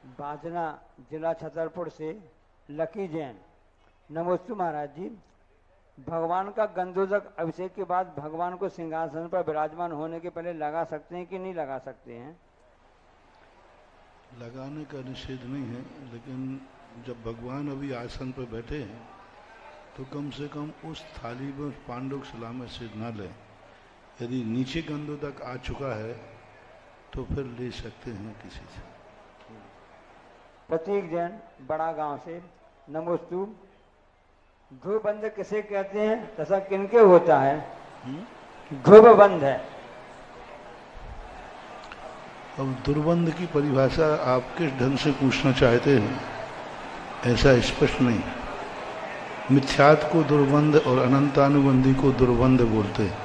बाजना जिला छतरपुर से लकी जैन। नमोस्तु महाराज जी। भगवान का गंधोदक अभिषेक के बाद भगवान को सिंहासन पर विराजमान होने के पहले लगा सकते हैं कि नहीं लगा सकते हैं? लगाने का निषेध नहीं है, लेकिन जब भगवान अभी आसन पर बैठे हैं तो कम से कम उस थाली में पांडुक शिला में से न लें। यदि नीचे गंधोदक आ चुका है तो फिर ले सकते हैं किसी से। प्रतीक जैन बड़ा गांव से। नमोस्तु। ध्रुवबंध किसे कहते हैं तथा किनके होता है? ध्रुवबंध है। अब दुर्बंध की परिभाषा आप किस ढंग से पूछना चाहते हैं, ऐसा स्पष्ट नहीं। मिथ्यात को दुर्बंध और अनंतानुबंधी को दुर्बंध बोलते हैं,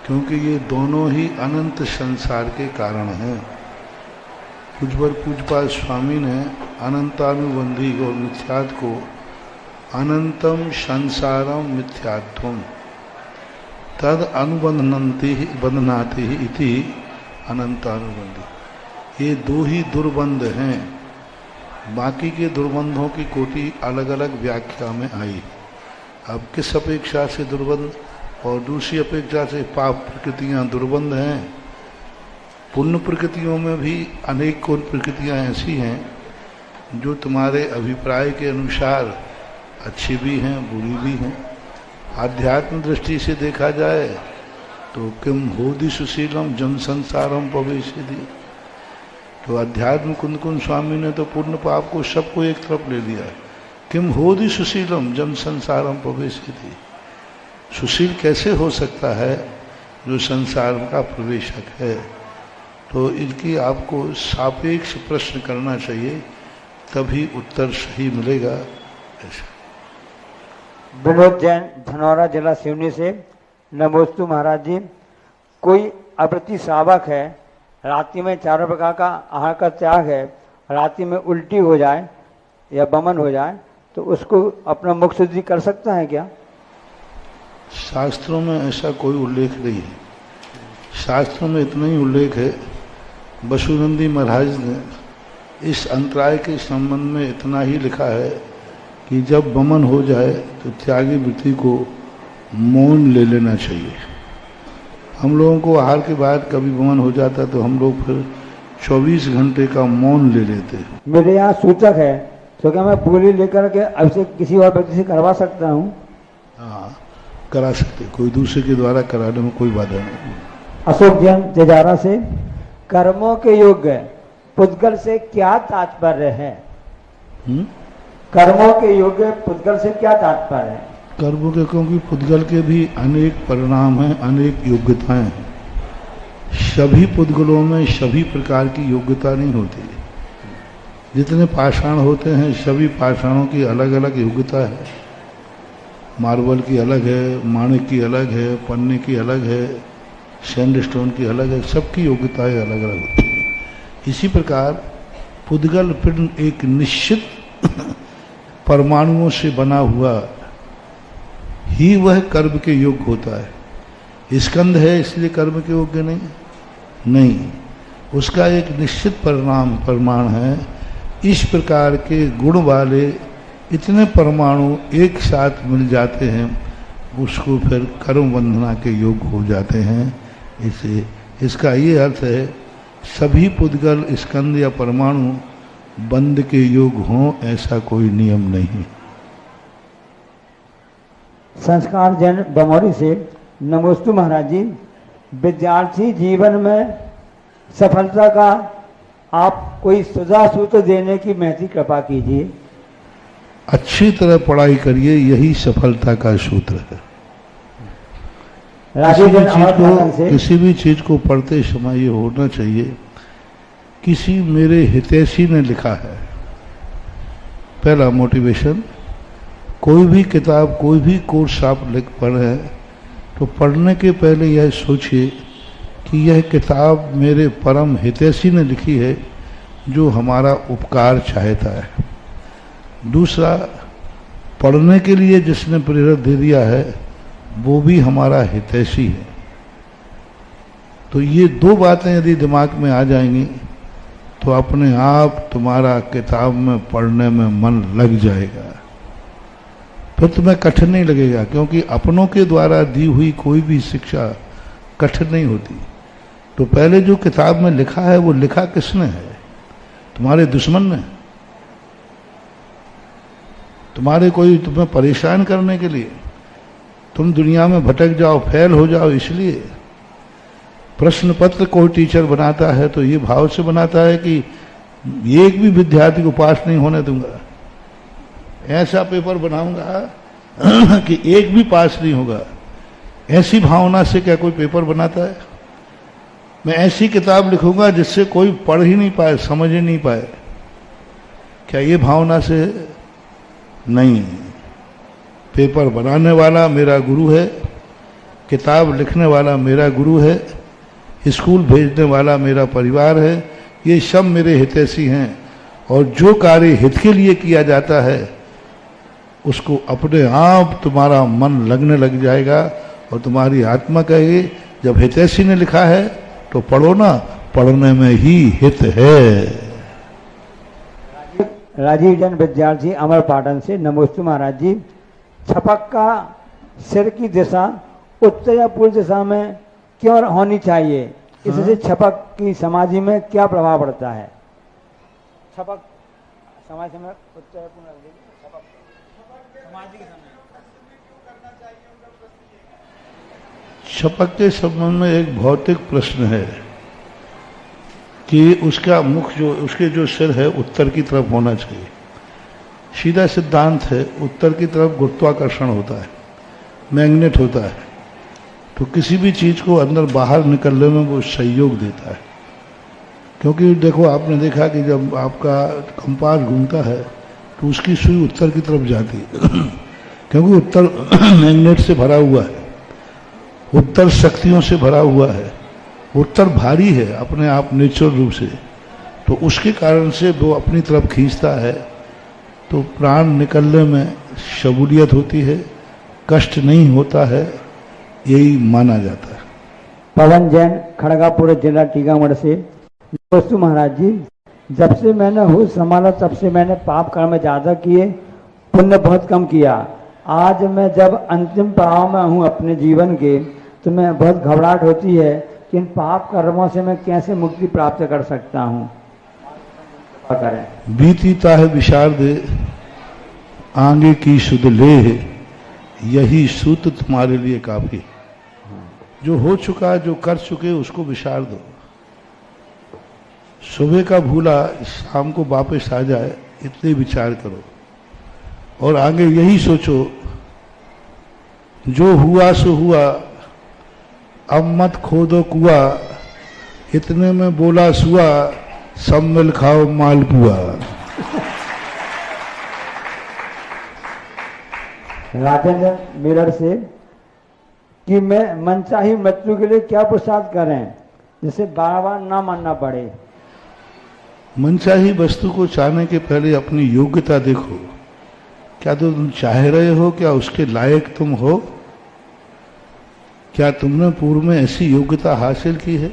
क्योंकि ये दोनों ही अनंत संसार के कारण हैं। पूज्यपाद स्वामी ने अनंतानुबंधी और मिथ्यात को अनंतम संसारम मिथ्यात्वम तद अनुबंधनती बंधनाति इति अनंतानुबंधी। ये दो ही दुर्बंध हैं, बाकी के दुर्बंधों की कोटि अलग अलग व्याख्या में आई। अब किस अपेक्षा से दुर्बंध और दूसरी अपेक्षा से पाप प्रकृतियां दुर्बंध हैं। पुण्य प्रकृतियों में भी अनेक प्रकृतियां ऐसी हैं जो तुम्हारे अभिप्राय के अनुसार अच्छी भी हैं बुरी भी हैं। आध्यात्म दृष्टि से देखा जाए तो किम होदि सुशीलम जन संसारम प्रवेशेदि। तो अध्यात्म कुंद स्वामी ने तो पूर्ण पाप को सबको एक तरफ ले लिया। किम होदि सुशीलम जन संसारम प्रवेशेदि। सुशील कैसे हो सकता है जो संसार का प्रवेशक है? तो इनकी आपको सापेक्ष प्रश्न करना चाहिए, तभी उत्तर सही मिलेगा। ऐसा। विनोद जैन धनौरा जिला सिवनी से। नमोस्तु महाराज जी। कोई अप्रति श्रावक है, रात्रि में चारों प्रकार का आहार का त्याग है, रात्रि में उल्टी हो जाए या बमन हो जाए तो उसको अपना मुख शुद्धि कर सकता है क्या? शास्त्रों में ऐसा कोई उल्लेख नहीं है। शास्त्रों में इतना ही उल्लेख है, बसुनंदी महाराज ने इस अंतराय के संबंध में इतना ही लिखा है कि जब बमन हो जाए तो त्यागी वृत्ति को मौन ले लेना चाहिए। हम लोगों को आहार के बाद कभी बमन हो जाता तो हम लोग फिर 24 घंटे का मौन ले लेते हैं। मेरे यहाँ सूचक है, तो क्या मैं बोली लेकर के अभिषेक किसी और व्यक्ति से करवा सकता हूँ? हाँ, करा सकते, कोई दूसरे के द्वारा कराने में कोई बाधा नहीं। अशोक जैन तेजारा से। कर्मों के योग्य पुद्गल से क्या तात्पर्य है? कर्मों के योग्य पुद्गल से क्या तात्पर्य है? कर्मों के, क्योंकि पुद्गल के भी अनेक परिणाम हैं, अनेक योग्यताएं हैं। सभी पुद्गलों में सभी प्रकार की योग्यता नहीं होती। जितने पाषाण होते हैं सभी पाषाणों की अलग अलग योग्यता है। मार्बल की अलग है, माणिक की अलग है, पन्ने की अलग है, सैंडस्टोन की अलग है, सबकी योग्यताएं अलग अलग होती हैं। इसी प्रकार पुद्गल फिर एक निश्चित परमाणुओं से बना हुआ ही वह कर्म के योग्य होता है। स्कंद है इसलिए कर्म के योग्य नहीं, उसका एक निश्चित परिमाण है। इस प्रकार के गुण वाले इतने परमाणु एक साथ मिल जाते हैं, उसको फिर कर्म बंधना के योग्य हो जाते हैं। इसे इसका ये अर्थ है सभी पुद्गल स्कंद या परमाणु बंध के योग हों, ऐसा कोई नियम नहीं। संस्कार जैन बमौरी से। नमोस्तु महाराज जी। विद्यार्थी जीवन में सफलता का आप कोई सुझाव सूत्र देने की महती कृपा कीजिए। अच्छी तरह पढ़ाई करिए, यही सफलता का सूत्र है। किसी भी चीज को पढ़ते समय ये होना चाहिए, किसी मेरे हितैषी ने लिखा है। पहला मोटिवेशन, कोई भी किताब कोई भी कोर्स आप पढ़ें तो पढ़ने के पहले यह सोचिए कि यह किताब मेरे परम हितैषी ने लिखी है जो हमारा उपकार चाहता है। दूसरा, पढ़ने के लिए जिसने प्रेरणा दे दिया है वो भी हमारा हितैषी है। तो ये दो बातें यदि दिमाग में आ जाएंगी तो अपने आप तुम्हारा किताब में पढ़ने में मन लग जाएगा। फिर तुम्हें कठिन नहीं लगेगा, क्योंकि अपनों के द्वारा दी हुई कोई भी शिक्षा कठिन नहीं होती। तो पहले जो किताब में लिखा है वो लिखा किसने है? तुम्हारे दुश्मन ने, तुम्हें परेशान करने के लिए, तुम दुनिया में भटक जाओ, फेल हो जाओ, इसलिए। प्रश्न पत्र कोई टीचर बनाता है तो ये भाव से बनाता है कि एक भी विद्यार्थी को पास नहीं होने दूंगा, ऐसा पेपर बनाऊंगा कि एक भी पास नहीं होगा। ऐसी भावना से क्या कोई पेपर बनाता है? मैं ऐसी किताब लिखूंगा जिससे कोई पढ़ ही नहीं पाए, समझ ही नहीं पाए, क्या ये भावना से? नहीं। पेपर बनाने वाला मेरा गुरु है, किताब लिखने वाला मेरा गुरु है, स्कूल भेजने वाला मेरा परिवार है, ये सब मेरे हितैषी हैं। और जो कार्य हित के लिए किया जाता है उसको अपने आप तुम्हारा मन लगने लग जाएगा और तुम्हारी आत्मा कहेगी जब हितैषी ने लिखा है तो पढ़ो ना, पढ़ने में ही हित है। राजीव जैन विद्यार्थी अमर पाटन से। नमोस्तु महाराज जी। छपक का सिर की दिशा उत्तर या पूर्व दिशा में क्यों होनी चाहिए? इससे छपक की समाधि में क्या प्रभाव पड़ता है? छपक समाधि में उत्तर या पूर्व समाधि के समय छपक के संबंध में एक भौतिक प्रश्न है कि उसका मुख उसके जो सिर है उत्तर की तरफ होना चाहिए। सीधा सिद्धांत है, उत्तर की तरफ गुरुत्वाकर्षण होता है, मैग्नेट होता है, तो किसी भी चीज को अंदर बाहर निकलने में वो सहयोग देता है। क्योंकि देखो, आपने देखा कि जब आपका कंपास घूमता है तो उसकी सुई उत्तर की तरफ जाती है क्योंकि उत्तर मैग्नेट से भरा हुआ है, उत्तर शक्तियों से भरा हुआ है, उत्तर भारी है अपने आप नेचुरल रूप से, तो उसके कारण से वो अपनी तरफ खींचता है, तो प्राण निकलने में शमूलियत होती है, कष्ट नहीं होता है, यही माना जाता है। पवन जैन खड़गापुर जिला टीकामगढ़ से। दोस्तों महाराज जी, जब से मैंने होश संभाला तब से मैंने पाप कर्म ज्यादा किए, पुण्य बहुत कम किया। आज मैं जब अंतिम पड़ाव में हूँ अपने जीवन के, तो मैं बहुत घबराहट होती है कि इन पाप कर्मों से मैं कैसे मुक्ति प्राप्त कर सकता हूँ। करें। बीतीता है विशारद आगे की सुध ले, यही सूत तुम्हारे लिए काफी। जो हो चुका, जो कर चुके उसको विचार दो। सुबह का भूला शाम को वापस आ जाए, इतने विचार करो और आगे यही सोचो, जो हुआ सो हुआ, अब मत खोदो कुआ, इतने में बोला सुआ, सब मिल खाओ मालपुआ। राजेंद्र मिरर से कि मैं मनचाही मृत्यु के लिए क्या पुरुषार्थ करें जिसे बार बार ना मानना पड़े? मनचाही वस्तु को चाहने के पहले अपनी योग्यता देखो, क्या तो तुम चाह रहे हो, क्या उसके लायक तुम हो, क्या तुमने पूर्व में ऐसी योग्यता हासिल की है?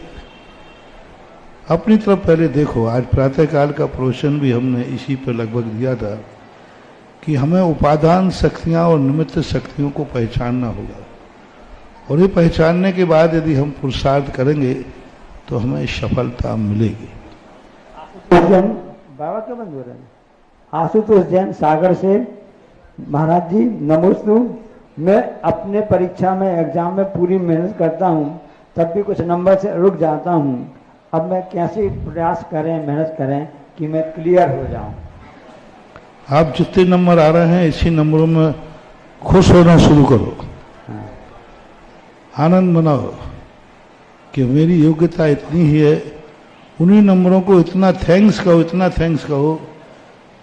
अपनी तरफ पहले देखो। आज प्रातःकाल का प्रवचन भी हमने इसी पर लगभग दिया था कि हमें उपादान शक्तियां और निमित्त शक्तियों को पहचानना होगा, और ये पहचानने के बाद यदि हम पुरुषार्थ करेंगे तो हमें सफलता मिलेगी। बाबा क्या बंद हो रहे हैं? आशुतोष जैन सागर से। महाराज जी नमोस्तु। मैं अपने परीक्षा में एग्जाम में पूरी मेहनत करता हूँ, तब भी कुछ नंबर से रुक जाता हूँ। अब मैं कैसे प्रयास करें, मेहनत करें कि मैं क्लियर हो जाऊं? आप जितने नंबर आ रहे हैं इसी नंबरों में खुश होना शुरू करो। आनंद मनाओ कि मेरी योग्यता इतनी ही है। उन्हीं नंबरों को इतना थैंक्स कहो, इतना थैंक्स कहो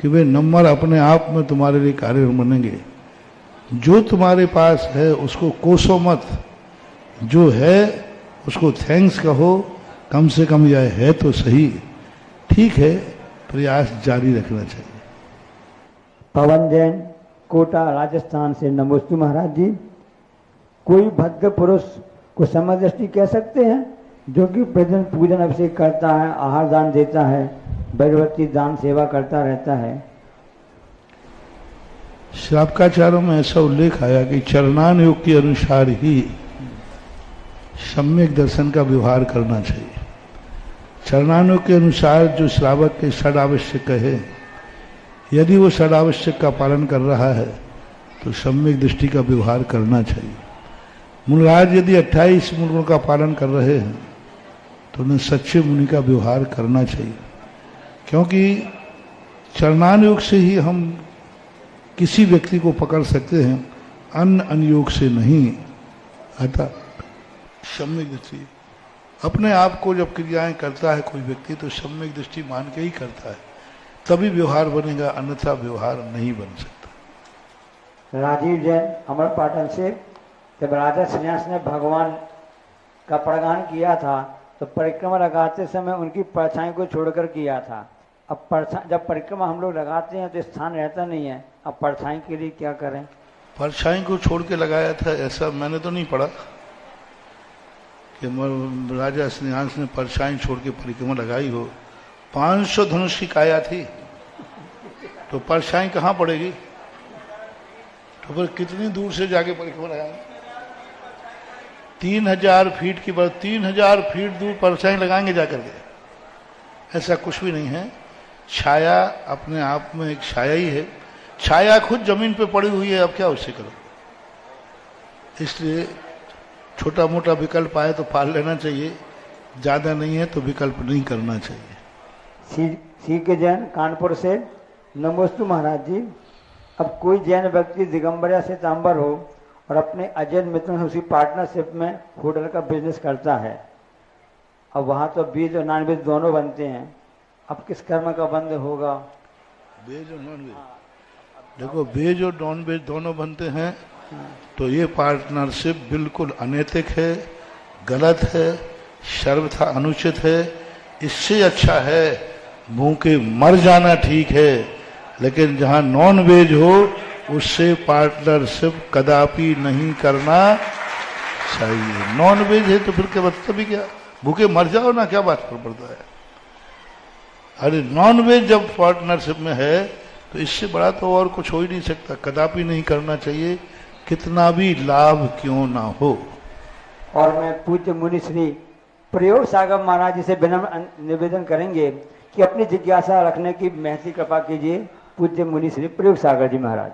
कि वे नंबर अपने आप में तुम्हारे लिए कार्य बनेंगे। जो तुम्हारे पास है उसको कोसो मत, जो है उसको थैंक्स कहो, कम से कम यह है तो सही। ठीक है, प्रयास जारी रखना चाहिए। पवन जैन कोटा राजस्थान से। नमोस्तु महाराज जी। कोई भद्र पुरुष को समदृष्टि कह सकते हैं जो कि प्रतिदिन पूजन अभिषेक करता है, आहार दान देता है, भगवती दान सेवा करता रहता है। श्रावकाचारों में ऐसा उल्लेख आया कि चरणान योग के अनुसार ही सम्यक दर्शन का व्यवहार करना चाहिए। चरणानुयोग के अनुसार जो श्रावक के षड आवश्यक है, यदि वो षड आवश्यक का पालन कर रहा है तो सम्यक दृष्टि का व्यवहार करना चाहिए। मूलराज यदि 28 मूल का पालन कर रहे हैं तो उन्हें सच्चे मुनि का व्यवहार करना चाहिए, क्योंकि चरणानुयोग से ही हम किसी व्यक्ति को पकड़ सकते हैं, अन्य अनुयोग से नहीं। अतः सम्यक दृष्टि अपने आप को जब क्रियाएं करता है कोई व्यक्ति तो सम्यक दृष्टि मान के ही करता है, तभी व्यवहार बनेगा, अन्यथा व्यवहार नहीं बन सकता। राजीव जैन अमरपाटन से, जब राजा सन्यास ने भगवान का प्रगान किया था तो परिक्रमा लगाते समय उनकी परछाई को छोड़कर किया था। अब जब परिक्रमा हम लोग लगाते हैं तो स्थान रहता नहीं है, अब परछाई के लिए क्या करें? परछाई को छोड़ के लगाया था ऐसा मैंने तो नहीं पढ़ा कि राजा सन्यास ने परछाई छोड़ के परिक्रमा लगाई हो। 500 धनुष की काया थी तो परछाई कहाँ पड़ेगी? तो फिर कितनी दूर से जाके परिक्रमा लगाएंगे? 3000 फीट की बात, 3000 फीट दूर परछाई लगाएंगे जाकर के? ऐसा कुछ भी नहीं है। छाया अपने आप में एक छाया ही है, छाया खुद जमीन पे पड़ी हुई है, अब क्या उससे करो? इसलिए छोटा मोटा विकल्प आए तो पाल लेना चाहिए, ज्यादा नहीं है तो विकल्प नहीं करना चाहिए। सी के जैन कानपुर से, नमोस्तु महाराज जी, अब कोई जैन व्यक्ति दिगंबर या श्वेतांबर हो और अपने अजैन मित्रों से उसी पार्टनरशिप में होटल का बिजनेस करता है, अब वहाँ तो वेज और नॉन वेज दोनों बनते हैं, अब किस कर्म का बंद होगा? वेज और नॉन वेज, देखो वेज और नॉन वेज दोनों बनते हैं तो ये पार्टनरशिप बिल्कुल अनैतिक है, गलत है, सर्वथा अनुचित है। इससे अच्छा है भूखे मर जाना ठीक है, लेकिन जहाँ नॉन वेज हो उससे पार्टनरशिप कदापि नहीं करना चाहिए। नॉन वेज है तो फिर क्या मतलब ही क्या? भूखे मर जाओ ना, क्या बात पर पड़ता है? अरे नॉन वेज जब पार्टनरशिप में है तो इससे बड़ा तो और कुछ हो ही नहीं सकता, कदापि नहीं करना चाहिए, कितना भी लाभ क्यों ना हो। और मैं पूज्य मुनि श्री प्रयोग सागर महाराज जी से विनम्र निवेदन करेंगे कि अपनी जिज्ञासा रखने की महती कृपा कीजिए। पूज्य मुनि श्री प्रयोग सागर जी महाराज।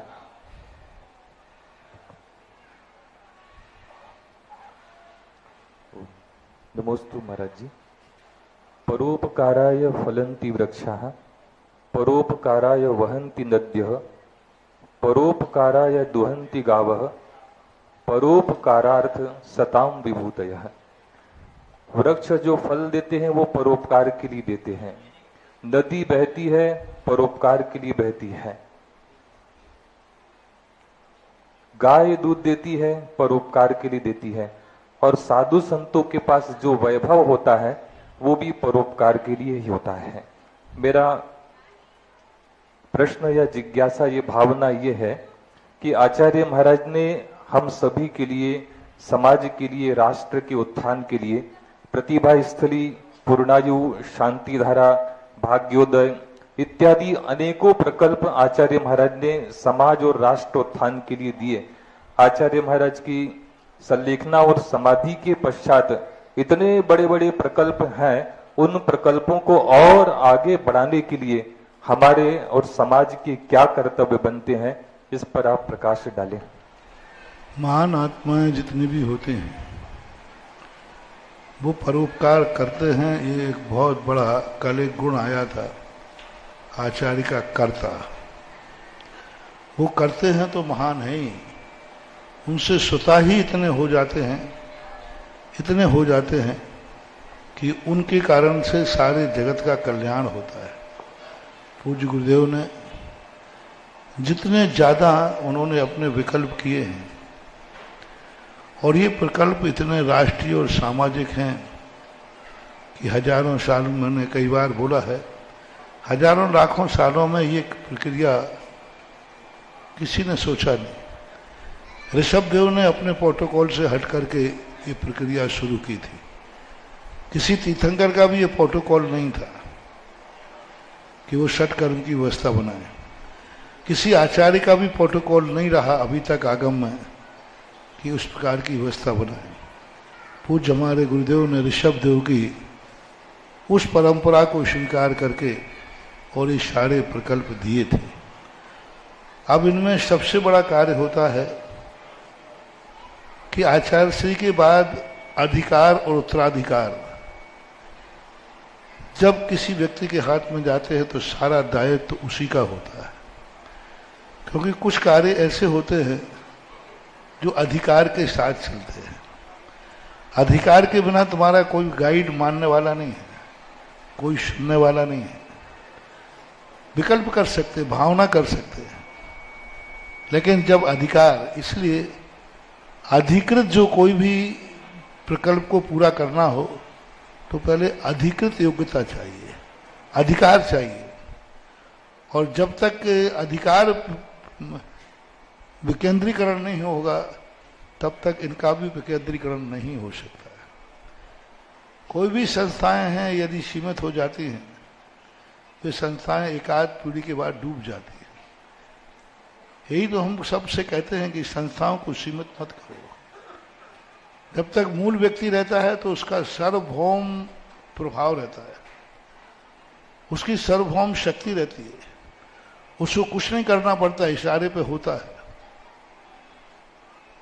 नमोस्तु महाराज जी। परोपकाराय फलन्ति वृक्षाः, परोपकाराय वहन्ति नद्यः, परोपकाराय दुहन्ति गावः, परोपकारार्थ सताम विभूतयः। वृक्ष जो फल देते हैं वो परोपकार के लिए देते हैं, नदी बहती है परोपकार के लिए बहती है, गाय दूध देती है परोपकार के लिए देती है, और साधु संतों के पास जो वैभव होता है वो भी परोपकार के लिए ही होता है। मेरा प्रश्न या जिज्ञासा, ये भावना ये है कि आचार्य महाराज ने हम सभी के लिए, समाज के लिए, राष्ट्र के उत्थान के लिए प्रतिभा स्थली, पूर्णायु, शांतिधारा, भाग्योदय इत्यादि अनेकों प्रकल्प आचार्य महाराज ने समाज और राष्ट्र उत्थान के लिए दिए। आचार्य महाराज की संलेखना और समाधि के पश्चात इतने बड़े बड़े प्रकल्प हैं, उन प्रकल्पों को और आगे बढ़ाने के लिए हमारे और समाज के क्या कर्तव्य बनते हैं, इस पर आप प्रकाश डालें। महान आत्माएं जितने भी होते हैं वो परोपकार करते हैं। ये एक बहुत बड़ा कल एक गुण आया था आचार्य का कर्ता, वो करते हैं तो महान है ही, उनसे स्वतः ही इतने हो जाते हैं कि उनके कारण से सारे जगत का कल्याण होता है। पूज्य गुरुदेव ने जितने ज्यादा उन्होंने अपने विकल्प किए हैं, और ये प्रकल्प इतने राष्ट्रीय और सामाजिक हैं कि हजारों साल, मैंने कई बार बोला है, हजारों लाखों सालों में ये प्रक्रिया किसी ने सोचा नहीं। ऋषभदेव ने अपने प्रोटोकॉल से हट करके ये प्रक्रिया शुरू की थी, किसी तीर्थंकर का भी ये प्रोटोकॉल नहीं था। कि वो षटकर्म की व्यवस्था बनाए। किसी आचार्य का भी प्रोटोकॉल नहीं रहा अभी तक आगम में कि उस प्रकार की व्यवस्था बनाए। पूज्य हमारे गुरुदेव ने ऋषभ देव की उस परंपरा को स्वीकार करके और ये सारे प्रकल्प दिए थे। अब इनमें सबसे बड़ा कार्य होता है कि आचार्य श्री के बाद अधिकार और उत्तराधिकार जब किसी व्यक्ति के हाथ में जाते हैं तो सारा दायित्व तो उसी का होता है, क्योंकि कुछ कार्य ऐसे होते हैं जो अधिकार के साथ चलते हैं। अधिकार के बिना तुम्हारा कोई गाइड मानने वाला नहीं है, कोई सुनने वाला नहीं है। विकल्प कर सकते, भावना कर सकते हैं, लेकिन जब अधिकार, इसलिए अधिकृत जो कोई भी प्रकल्प को पूरा करना हो तो पहले अधिकृत योग्यता चाहिए, अधिकार चाहिए। और जब तक अधिकार विकेंद्रीकरण नहीं होगा तब तक इनका भी विकेंद्रीकरण नहीं हो सकता है। कोई भी संस्थाएं हैं यदि सीमित हो जाती हैं, वे संस्थाएं एकाध पीढ़ी के बाद डूब जाती हैं। यही तो हम सबसे कहते हैं कि संस्थाओं को सीमित मत करो। जब तक मूल व्यक्ति रहता है तो उसका सार्वभौम प्रभाव रहता है, उसकी सार्वभौम शक्ति रहती है, उसको कुछ नहीं करना पड़ता, इशारे पे होता है।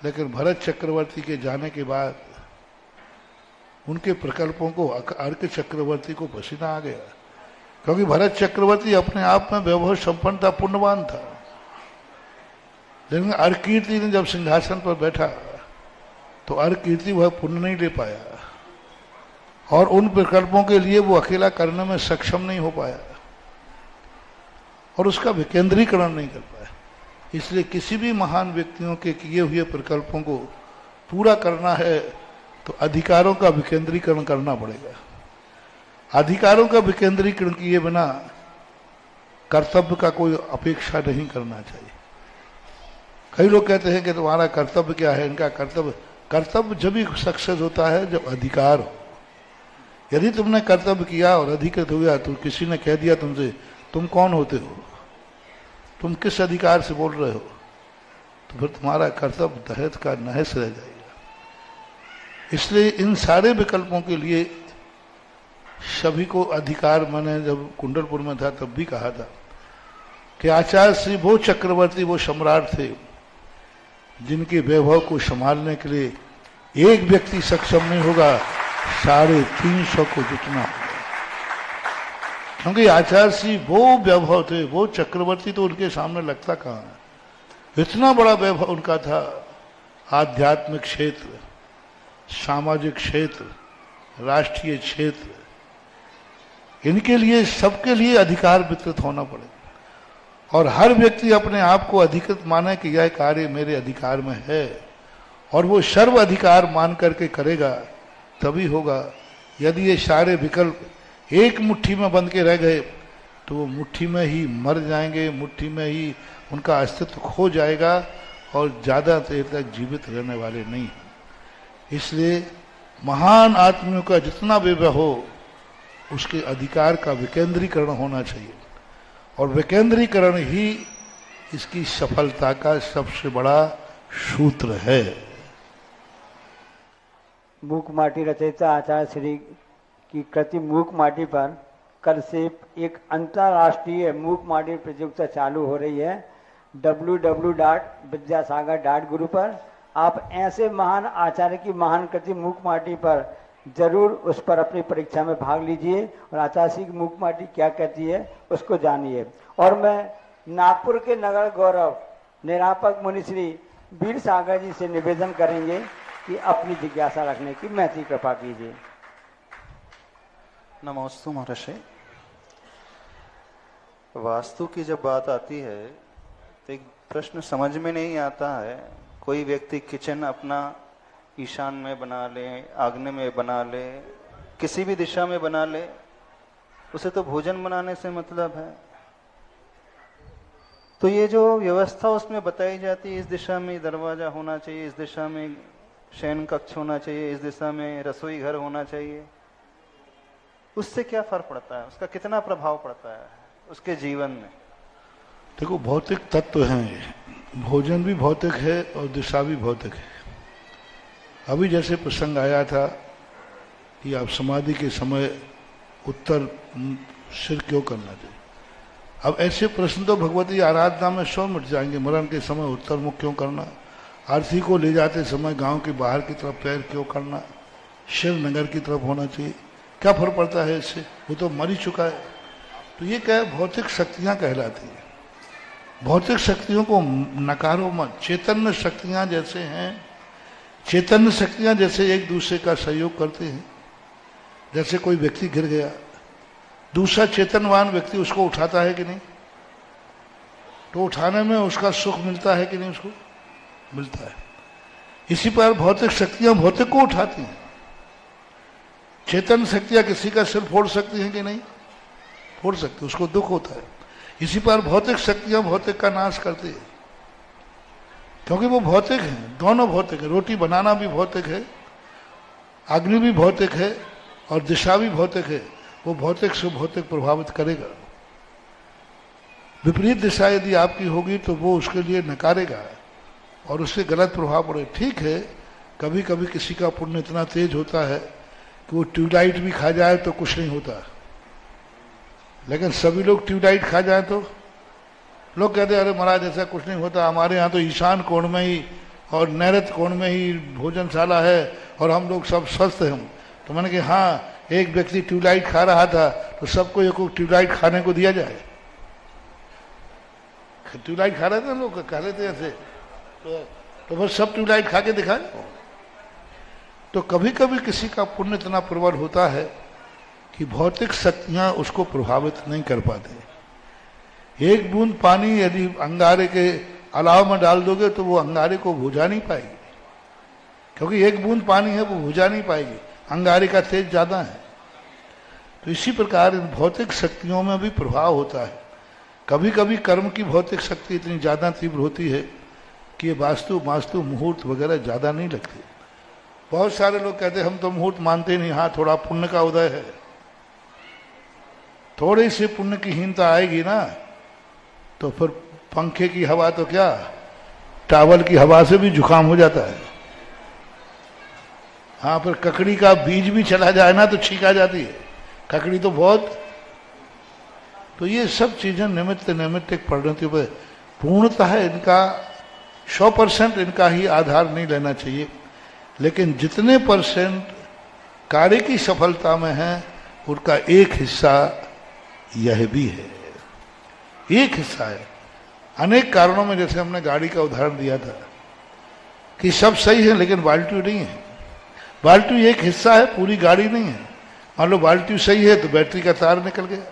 लेकिन भरत चक्रवर्ती के जाने के बाद उनके प्रकल्पों को अर्क चक्रवर्ती को पसीना आ गया, क्योंकि भरत चक्रवर्ती अपने आप में वैभव संपन्न था, पुण्यवान था। लेकिन अर्ककीर्ति ने जब सिंहासन पर बैठा तो अर्ककीर्ति वह पुण्य नहीं ले पाया और उन प्रकल्पों के लिए वो अकेला करने में सक्षम नहीं हो पाया और उसका विकेंद्रीकरण नहीं कर पाया। इसलिए किसी भी महान व्यक्तियों के किए हुए प्रकल्पों को पूरा करना है तो अधिकारों का विकेंद्रीकरण करना पड़ेगा। अधिकारों का विकेंद्रीकरण किए बिना कर्तव्य का कोई अपेक्षा नहीं करना चाहिए। कई लोग कहते हैं कि तुम्हारा कर्तव्य क्या है, इनका कर्तव्य जब भी सक्सेस होता है जब अधिकार हो। यदि तुमने कर्तव्य किया और अधिकृत हो गया तो किसी ने कह दिया तुमसे तुम कौन होते हो, तुम किस अधिकार से बोल रहे हो, तो फिर तुम्हारा कर्तव्य तहत का नहस रह जाएगा। इसलिए इन सारे विकल्पों के लिए सभी को अधिकार, मैंने जब कुंडलपुर में था तब भी कहा था कि आचार्य श्री वो चक्रवर्ती, वो सम्राट थे जिनके वैभव को संभालने के लिए एक व्यक्ति सक्षम नहीं होगा, 350 को जुटना होगा। क्योंकि आचार्य श्री वो वैभव थे, वो चक्रवर्ती तो उनके सामने लगता कहाँ है। इतना बड़ा वैभव उनका था, आध्यात्मिक क्षेत्र, सामाजिक क्षेत्र, राष्ट्रीय क्षेत्र, इनके लिए सबके लिए अधिकार वितरित होना पड़ेगा और हर व्यक्ति अपने आप को अधिकृत माने कि यह कार्य मेरे अधिकार में है और वो सर्व अधिकार मान करके करेगा तभी होगा। यदि ये सारे विकल्प एक मुट्ठी में बंद के रह गए तो वो मुट्ठी में ही मर जाएंगे, मुट्ठी में ही उनका अस्तित्व खो जाएगा और ज़्यादा देर तक जीवित रहने वाले नहीं। इसलिए महान आदमियों का जितना वैभव हो उसके अधिकार का विकेंद्रीकरण होना चाहिए और विकेंद्रीकरण ही इसकी सफलता का सबसे बड़ा सूत्र है। मूक माटी रचयिता आचार्य श्री की कृति मूक माटी पर कल से एक अंतर्राष्ट्रीय मूक माटी प्रतियोगिता चालू हो रही है www.vidyasagar.guru पर। आप ऐसे महान आचार्य की महान कृति मूक माटी पर जरूर उस पर अपनी परीक्षा में भाग लीजिए और आचार्य श्री की मूक माटी क्या कहती है उसको जानिए। और मैं नागपुर के नगर गौरव निरापक मुनि श्री वीर सागर जी से निवेदन करेंगे कि अपनी जिज्ञासा रखने की महती कृपा कीजिए। नमोस्तु महर्षि। वास्तु की जब बात आती है तो एक प्रश्न समझ में नहीं आता है। कोई व्यक्ति किचन अपना ईशान में बना ले, आग्नेय में बना ले, किसी भी दिशा में बना ले, उसे तो भोजन बनाने से मतलब है। तो ये जो व्यवस्था उसमें बताई जाती है, इस दिशा में दरवाजा होना चाहिए, इस दिशा में शयन कक्ष होना चाहिए, इस दिशा में रसोई घर होना चाहिए, उससे क्या फर्क पड़ता है, उसका कितना प्रभाव पड़ता है? उसके जीवन में? देखो, भौतिक तत्व हैं ये, भोजन भी भौतिक है और दिशा भी भौतिक है। अभी जैसे प्रसंग आया था कि आप समाधि के समय उत्तर सिर क्यों करना चाहिए, अब ऐसे प्रश्न तो भगवती आराधना में 100 मिट जाएंगे। मरण के समय उत्तर मुख क्यों करना, आरती को ले जाते समय गांव के बाहर की तरफ पैर क्यों करना, शिव नगर की तरफ होना चाहिए, क्या फर्क पड़ता है इससे, वो तो मर ही चुका है। तो ये क्या है, भौतिक शक्तियां कहलाती है। भौतिक शक्तियों को नकारो मत। चैतन्य शक्तियां जैसे हैं, चैतन्य शक्तियां जैसे एक दूसरे का सहयोग करते हैं। जैसे कोई व्यक्ति गिर गया, दूसरा चेतनवान व्यक्ति उसको उठाता है कि नहीं, तो उठाने में उसका सुख मिलता है कि नहीं, उसको मिलता है। इसी पर भौतिक शक्तियां भौतिक को उठाती हैं। चेतन शक्तियां किसी का सिर फोड़ सकती हैं कि नहीं, फोड़ सकती, उसको दुख होता है। इसी पर भौतिक शक्तियां भौतिक का नाश करती है, क्योंकि वो भौतिक है, दोनों भौतिक है। रोटी बनाना भी भौतिक है, अग्नि भी भौतिक है और दिशा भी भौतिक है। वो भौतिक से भौतिक प्रभावित करेगा। विपरीत दिशा यदि आपकी होगी तो वो उसके लिए नकारेगा और उससे गलत प्रभाव पड़े। ठीक है, कभी कभी किसी का पुण्य इतना तेज होता है कि वो ट्यूबलाइट भी खा जाए तो कुछ नहीं होता, लेकिन सभी लोग ट्यूबलाइट खा जाए तो लोग कहते हैं अरे महाराज ऐसा कुछ नहीं होता, हमारे यहाँ तो ईशान कोण में ही और नैऋत्य कोण में ही भोजनशाला है और हम लोग सब स्वस्थ हैं। तो मैंने कहा हाँ, एक व्यक्ति ट्यूबलाइट खा रहा था तो सबको एक ट्यूबलाइट खाने को दिया जाए। ट्यूबलाइट खा रहे थे लोग, खा रहे थे ऐसे, तो बस सब ट्यूबलाइट खा के दिखाए। तो कभी कभी किसी का पुण्य इतना प्रबल होता है कि भौतिक शक्तियां उसको प्रभावित नहीं कर पाते। एक बूंद पानी यदि अंगारे के अलाव में डाल दोगे तो वो अंगारे को बुझा नहीं पाएगी, क्योंकि एक बूंद पानी है वो बुझा नहीं पाएगी, अंगारे का तेज ज्यादा है। तो इसी प्रकार इन भौतिक शक्तियों में भी प्रभाव होता है। कभी कभी कर्म की भौतिक शक्ति इतनी ज्यादा तीव्र होती है कि ये वास्तु मुहूर्त वगैरह ज्यादा नहीं लगते। बहुत सारे लोग कहते हैं हम तो मुहूर्त मानते नहीं। हाँ, थोड़ा पुण्य का उदय है, थोड़ी सी पुण्य की हीनता आएगी ना तो फिर पंखे की हवा तो क्या, टावल की हवा से भी जुकाम हो जाता है। हाँ, फिर ककड़ी का बीज भी चला जाए ना तो छींक आ जाती है, ककड़ी तो बहुत। तो ये सब चीजें निमित्त एक परिणति पर पूर्णतः इनका 100% इनका ही आधार नहीं लेना चाहिए, लेकिन जितने % कार्य की सफलता में है उनका एक हिस्सा यह भी है, एक हिस्सा है। अनेक कारणों में, जैसे हमने गाड़ी का उदाहरण दिया था कि सब सही है लेकिन बाल्टी नहीं है। बाल्टी एक हिस्सा है, पूरी गाड़ी नहीं है। मान लो बाल्टी सही है तो बैटरी का तार निकल गया।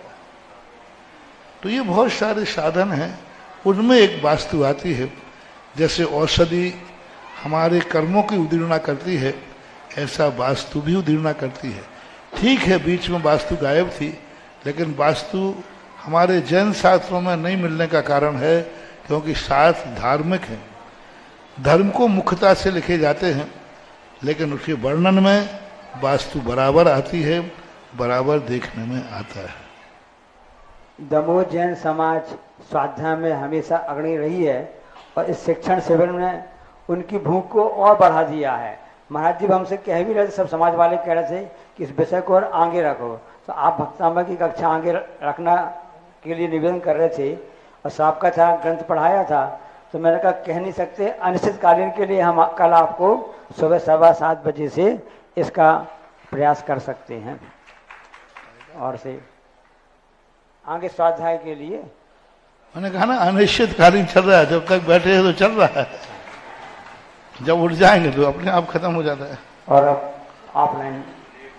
तो ये बहुत सारे साधन हैं, उनमें एक वास्तु आती है। जैसे औषधि हमारे कर्मों की उदीर्णा करती है, ऐसा वास्तु भी उदीर्णा करती है। ठीक है, बीच में वास्तु गायब थी, लेकिन वास्तु हमारे जैन शास्त्रों में नहीं मिलने का कारण है क्योंकि शास्त्र धार्मिक है, धर्म को मुख्यता से लिखे जाते हैं, लेकिन उसके वर्णन में वास्तु बराबर आती है, बराबर देखने में आता है। दमोह जैन समाज स्वाध्याय में हमेशा अग्रणी रही है और इस शिक्षण शिविर में उनकी भूख को और बढ़ा दिया है। महाराज जी हमसे कह भी रहे थे, सब समाज वाले कह रहे थे कि इस विषय को और आगे रखो, तो आप भक्तांबा की कक्षा आगे रखना के लिए निवेदन कर रहे थे और साहब का था ग्रंथ पढ़ाया था। तो मैंने कहा कह नहीं सकते, अनिश्चितकालीन के लिए हम कल आपको सुबह 7:15 बजे से इसका प्रयास कर सकते हैं और से आगे स्वाध्याय के लिए। मैंने कहा ना अनिश्चितकालीन चल रहा है, जब तक बैठे हैं तो चल रहा है, जब उठ जाएंगे तो अपने आप खत्म हो जाता है। और अब ऑफलाइन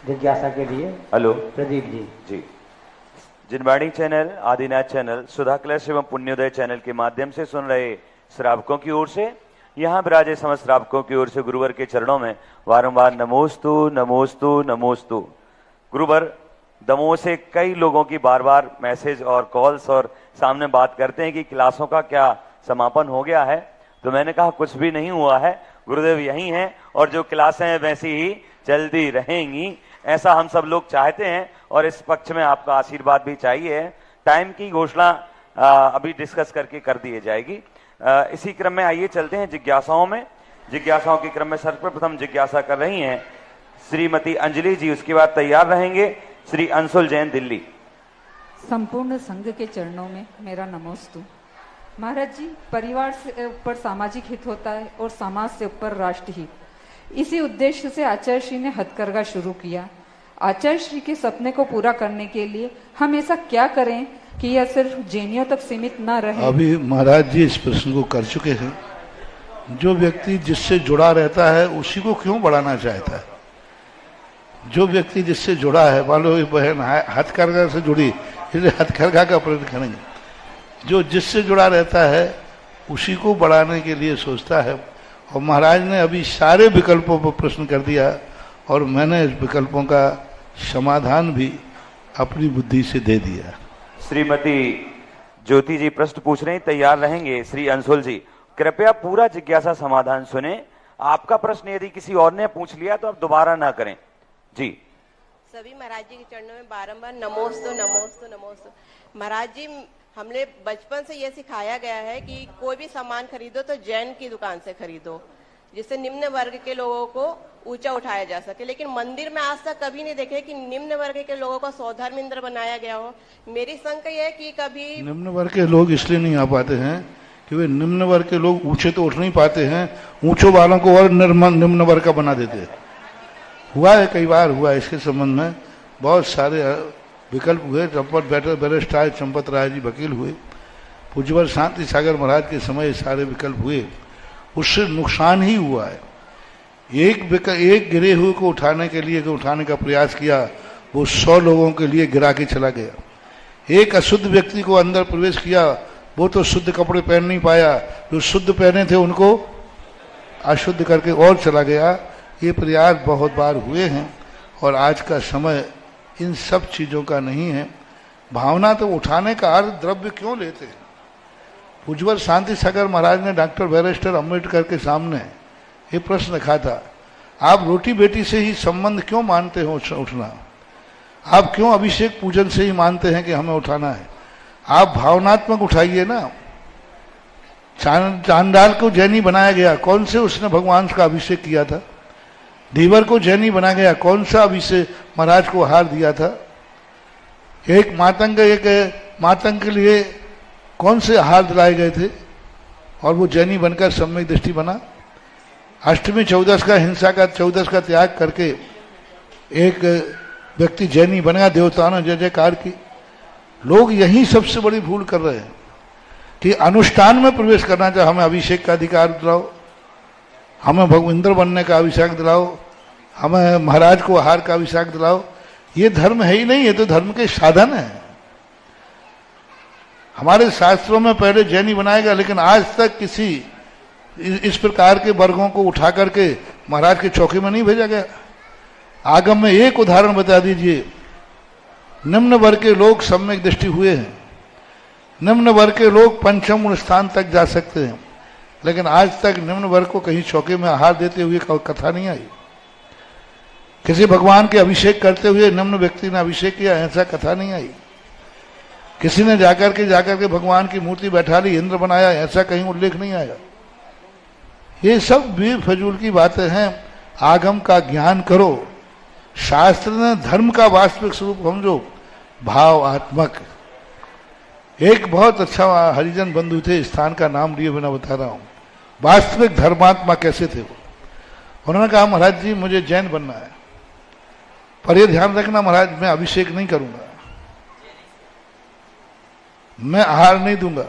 जिज्ञासा के लिए हेलो प्रदीप जी। जी, जिनवाणी चैनल, आदिनाथ चैनल, सुधा कलश एवं पुण्योदय चैनल के माध्यम से सुन रहे श्रावकों की ओर से, यहाँ विराजे समस्त श्रावकों की ओर से गुरुवर के चरणों में वारंवार नमोस्तु नमोस्तु नमोस्तु। गुरुवर, दमोह से कई लोगों की बार बार मैसेज और कॉल्स और सामने बात करते हैं कि क्लासों का क्या समापन हो गया है। तो मैंने कहा कुछ भी नहीं हुआ है, गुरुदेव यही हैं और जो क्लासें हैं वैसी ही चलती रहेंगी, ऐसा हम सब लोग चाहते हैं और इस पक्ष में आपका आशीर्वाद भी चाहिए टाइम की घोषणा अभी डिस्कस करके कर दी जाएगी। इसी क्रम में आइए चलते हैं जिज्ञासाओं में। जिज्ञासाओं के क्रम में सर्वप्रथम जिज्ञासा कर रही हैं श्रीमती अंजलि जी, उसके बाद तैयार रहेंगे श्री अंशुल जैन दिल्ली। संपूर्ण संघ के चरणों में मेरा नमोस्तु। महाराज जी, परिवार से ऊपर सामाजिक हित होता है और समाज से ऊपर राष्ट्र हित। इसी उद्देश्य से आचार्य श्री ने हथकरघा शुरू किया। आचार्य श्री के सपने को पूरा करने के लिए हम ऐसा क्या करें कि यह सिर्फ जैनियों तक सीमित न रहे? अभी महाराज जी इस प्रश्न को कर चुके हैं। जो व्यक्ति जिससे जुड़ा रहता है उसी को क्यों बढ़ाना चाहता है? जो व्यक्ति जिससे जुड़ा है, मान लो बहन हथकरघा से जुड़ी, इसलिए हथकरघा का प्रयोग करेंगे। जो जिससे जुड़ा रहता है उसी को बढ़ाने के लिए सोचता है। और महाराज ने अभी सारे विकल्पों पर प्रश्न कर दिया और मैंने इस विकल्पों का समाधान भी अपनी बुद्धि से दे दिया। श्रीमती ज्योति जी प्रश्न पूछ रही, तैयार रहेंगे श्री अंशुल जी। कृपया पूरा जिज्ञासा समाधान सुने। आपका प्रश्न यदि किसी और ने पूछ लिया तो आप दोबारा ना करें जी। सभी महाराज जी के चरणों में बारंबार नमोस्तु नमोस्तु नमोस्तु। महाराज जी, हमने बचपन से यह सिखाया गया है कि कोई भी सामान खरीदो तो जैन की दुकान से खरीदो, जिससे निम्न वर्ग के लोगों को ऊंचा उठाया जा सके। लेकिन मंदिर में आज तक कभी नहीं देखे कि निम्न वर्ग के लोगों को सौधर्म इंद्र बनाया गया हो। मेरी शंका यह है कि कभी निम्न वर्ग के लोग इसलिए नहीं आ पाते हैं कि वे निम्न वर्ग के लोग ऊंचे तो उठ नहीं पाते हैं, ऊंचों वालों को और निम्न वर्ग का बना देते हैं। हुआ है, कई बार हुआ है। इसके संबंध में बहुत सारे विकल्प हुए। चंपत बैरिस्टर चंपत राय जी वकील हुए, पूज्यवर शांति सागर महाराज के समय सारे विकल्प हुए। उससे नुकसान ही हुआ है। एक गिरे हुए को उठाने के लिए उठाने का प्रयास किया, वो 100 लोगों के लिए गिरा के चला गया। एक अशुद्ध व्यक्ति को अंदर प्रवेश किया, वो तो शुद्ध कपड़े पहन नहीं पाया, जो शुद्ध पहने थे उनको अशुद्ध करके और चला गया। ये प्रयास बहुत बार हुए हैं और आज का समय इन सब चीज़ों का नहीं है। भावना तो उठाने का अर्थ द्रव्य क्यों लेते हैं? पूज्यवर शांति सागर महाराज ने डॉक्टर बैरिस्टर अम्बेडकर के सामने ये प्रश्न रखा था, आप रोटी बेटी से ही संबंध क्यों मानते हो उठना? आप क्यों अभिषेक पूजन से ही मानते हैं कि हमें उठाना है? आप भावनात्मक उठाइए ना। चांडाल को जैनी बनाया गया, कौन से उसने भगवान का अभिषेक किया था? धीवर को जैनी बना गया, कौन सा अभिषेक महाराज को हार दिया था? एक मातंग के लिए कौन से हार दिलाए गए थे और वो जैनी बनकर सम्यक दृष्टि बना? अष्टमी चौदस का हिंसा का चौदस का त्याग करके एक व्यक्ति जैनी बन गया, देवताओं ने जय जयकार की। लोग यही सबसे बड़ी भूल कर रहे हैं कि अनुष्ठान में प्रवेश करना चाहिए। हमें अभिषेक का अधिकार दिलाओ, हमें भगविंद्र बनने का अभिषेक दिलाओ, हमें महाराज को आहार का अभिषेक दिलाओ। ये धर्म है ही नहीं, ये तो धर्म के साधन है। हमारे शास्त्रों में पहले जैनी बनाया गया, लेकिन आज तक किसी इस प्रकार के वर्गों को उठा करके महाराज के चौकी में नहीं भेजा गया। आगम में एक उदाहरण बता दीजिए। निम्न वर्ग के लोग सम्यक दृष्टि हुए हैं, निम्न वर्ग के लोग पंचम गुण स्थान तक जा सकते हैं, लेकिन आज तक निम्न वर्ग को कहीं चौके में आहार देते हुए कथा नहीं आई। किसी भगवान के अभिषेक करते हुए निम्न व्यक्ति ने अभिषेक किया, ऐसा कथा नहीं आई। किसी ने जाकर के भगवान की मूर्ति बैठा ली, इंद्र बनाया, ऐसा कहीं उल्लेख नहीं आया। ये सब भी फजूल की बातें हैं। आगम का ज्ञान करो, शास्त्र ने धर्म का वास्तविक स्वरूप समझो, भाव आत्मक। एक बहुत अच्छा हरिजन बंधु थे, स्थान का नाम लिए बिना बता रहा हूं। वास्तविक धर्मात्मा कैसे थे वो? उन्होंने कहा, महाराज जी मुझे जैन बनना है, पर यह ध्यान रखना महाराज, मैं अभिषेक नहीं करूंगा, मैं आहार नहीं दूंगा,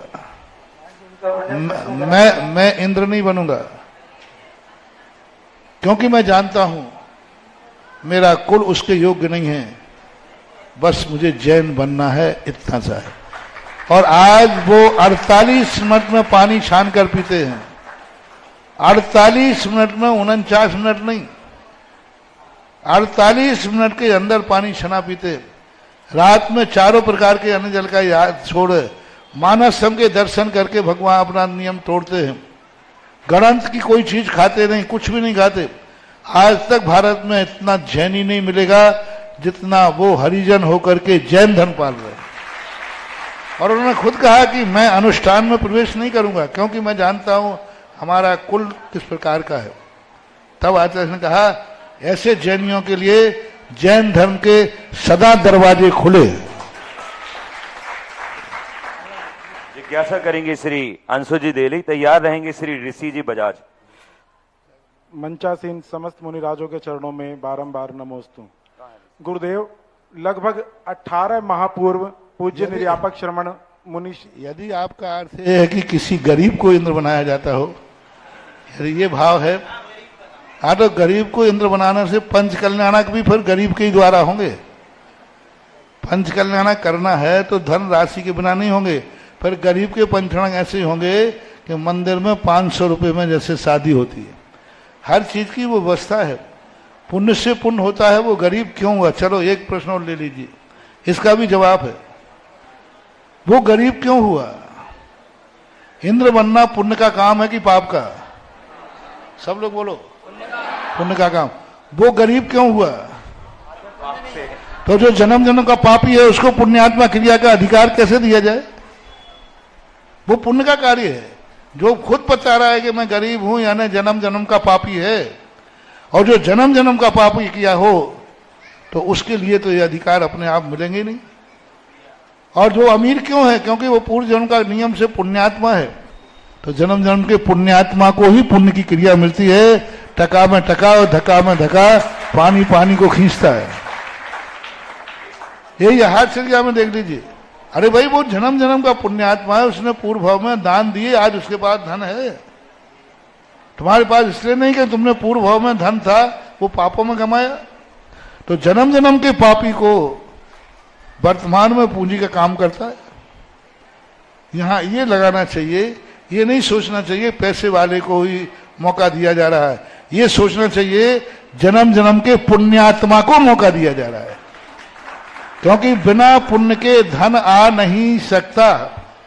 मैं इंद्र नहीं बनूंगा, क्योंकि मैं जानता हूं मेरा कुल उसके योग्य नहीं है, बस मुझे जैन बनना है, इतना सा है। और आज वो 48 मिनट में पानी छान कर पीते हैं। 48 मिनट में 49 मिनट नहीं, 48 मिनट के अंदर पानी छना पीते। रात में चारों प्रकार के अन्न जल का याद छोड़े मानस सम के दर्शन करके भगवान अपना नियम तोड़ते हैं। गणंत की कोई चीज खाते नहीं, कुछ भी नहीं खाते। आज तक भारत में इतना जैनी नहीं मिलेगा जितना वो हरिजन होकर के जैन धन पाल रहे हैं। और उन्होंने खुद कहा कि मैं अनुष्ठान में प्रवेश नहीं करूंगा क्योंकि मैं जानता हूं हमारा कुल किस प्रकार का है। तब आचार्य ने कहा ऐसे जैनियों के लिए जैन धर्म के सदा दरवाजे खुले। जिज्ञासा करेंगे श्री अंशु जी देली, तैयार रहेंगे श्री ऋषि जी बजाज। मंचासीन समस्त मुनिराजों के चरणों में बारंबार नमोस्तु। गुरुदेव, लगभग 18 महापूर्व पूज्य निर्यापक श्रमण मुनि। यदि आपका अर्थ है कि किसी गरीब को इंद्र बनाया जाता हो, यदि ये भाव है, हाँ, तो गरीब को इंद्र बनाने से पंच कल्याणक भी फिर गरीब के ही द्वारा होंगे। पंच कल्याणक करना है तो धन राशि के बिना नहीं होंगे, फिर गरीब के पंचकल्याणक ऐसे ही होंगे कि मंदिर में 500 रुपये में जैसे शादी होती है। हर चीज की वो व्यवस्था है। पुण्य से पुण्य होता है, वो गरीब क्यों हुआ? चलो एक प्रश्न और ले लीजिए, इसका भी जवाब है। वो गरीब क्यों हुआ? इंद्र बनना पुण्य का काम है कि पाप का? सब लोग बोलो, पुण्य का काम। वो गरीब क्यों हुआ? तो जो जन्म जन्म का पापी है उसको पुण्यात्मा क्रिया का अधिकार कैसे दिया जाए? वो पुण्य का कार्य है। जो खुद बता रहा है कि मैं गरीब हूं यानी जन्म जन्म का पापी है, और जो जन्म जन्म का पापी किया हो तो उसके लिए तो ये अधिकार अपने आप मिलेंगे नहीं। और जो अमीर क्यों है? क्योंकि वो पूर्व जन्म का नियम से पुण्यात्मा है। तो जन्म जन्म के पुण्यात्मा को ही पुण्य की क्रिया मिलती है। टका में टका और धक्का में धक्का, पानी पानी को खींचता है। यही हाथ चलिया में देख लीजिए। अरे भाई, वो जन्म जन्म का पुण्यात्मा है, उसने पूर्व भाव में दान दिए, आज उसके पास धन है। तुम्हारे पास इसलिए नहीं कि तुमने पूर्व भाव में धन था, वो पापों में कमाया। तो जन्म जन्म के पापी को वर्तमान में पूंजी का काम करता है। यहां ये लगाना चाहिए, ये नहीं सोचना चाहिए पैसे वाले को ही मौका दिया जा रहा है। ये सोचना चाहिए जन्म जन्म के पुण्यात्मा को मौका दिया जा रहा है, क्योंकि बिना पुण्य के धन आ नहीं सकता।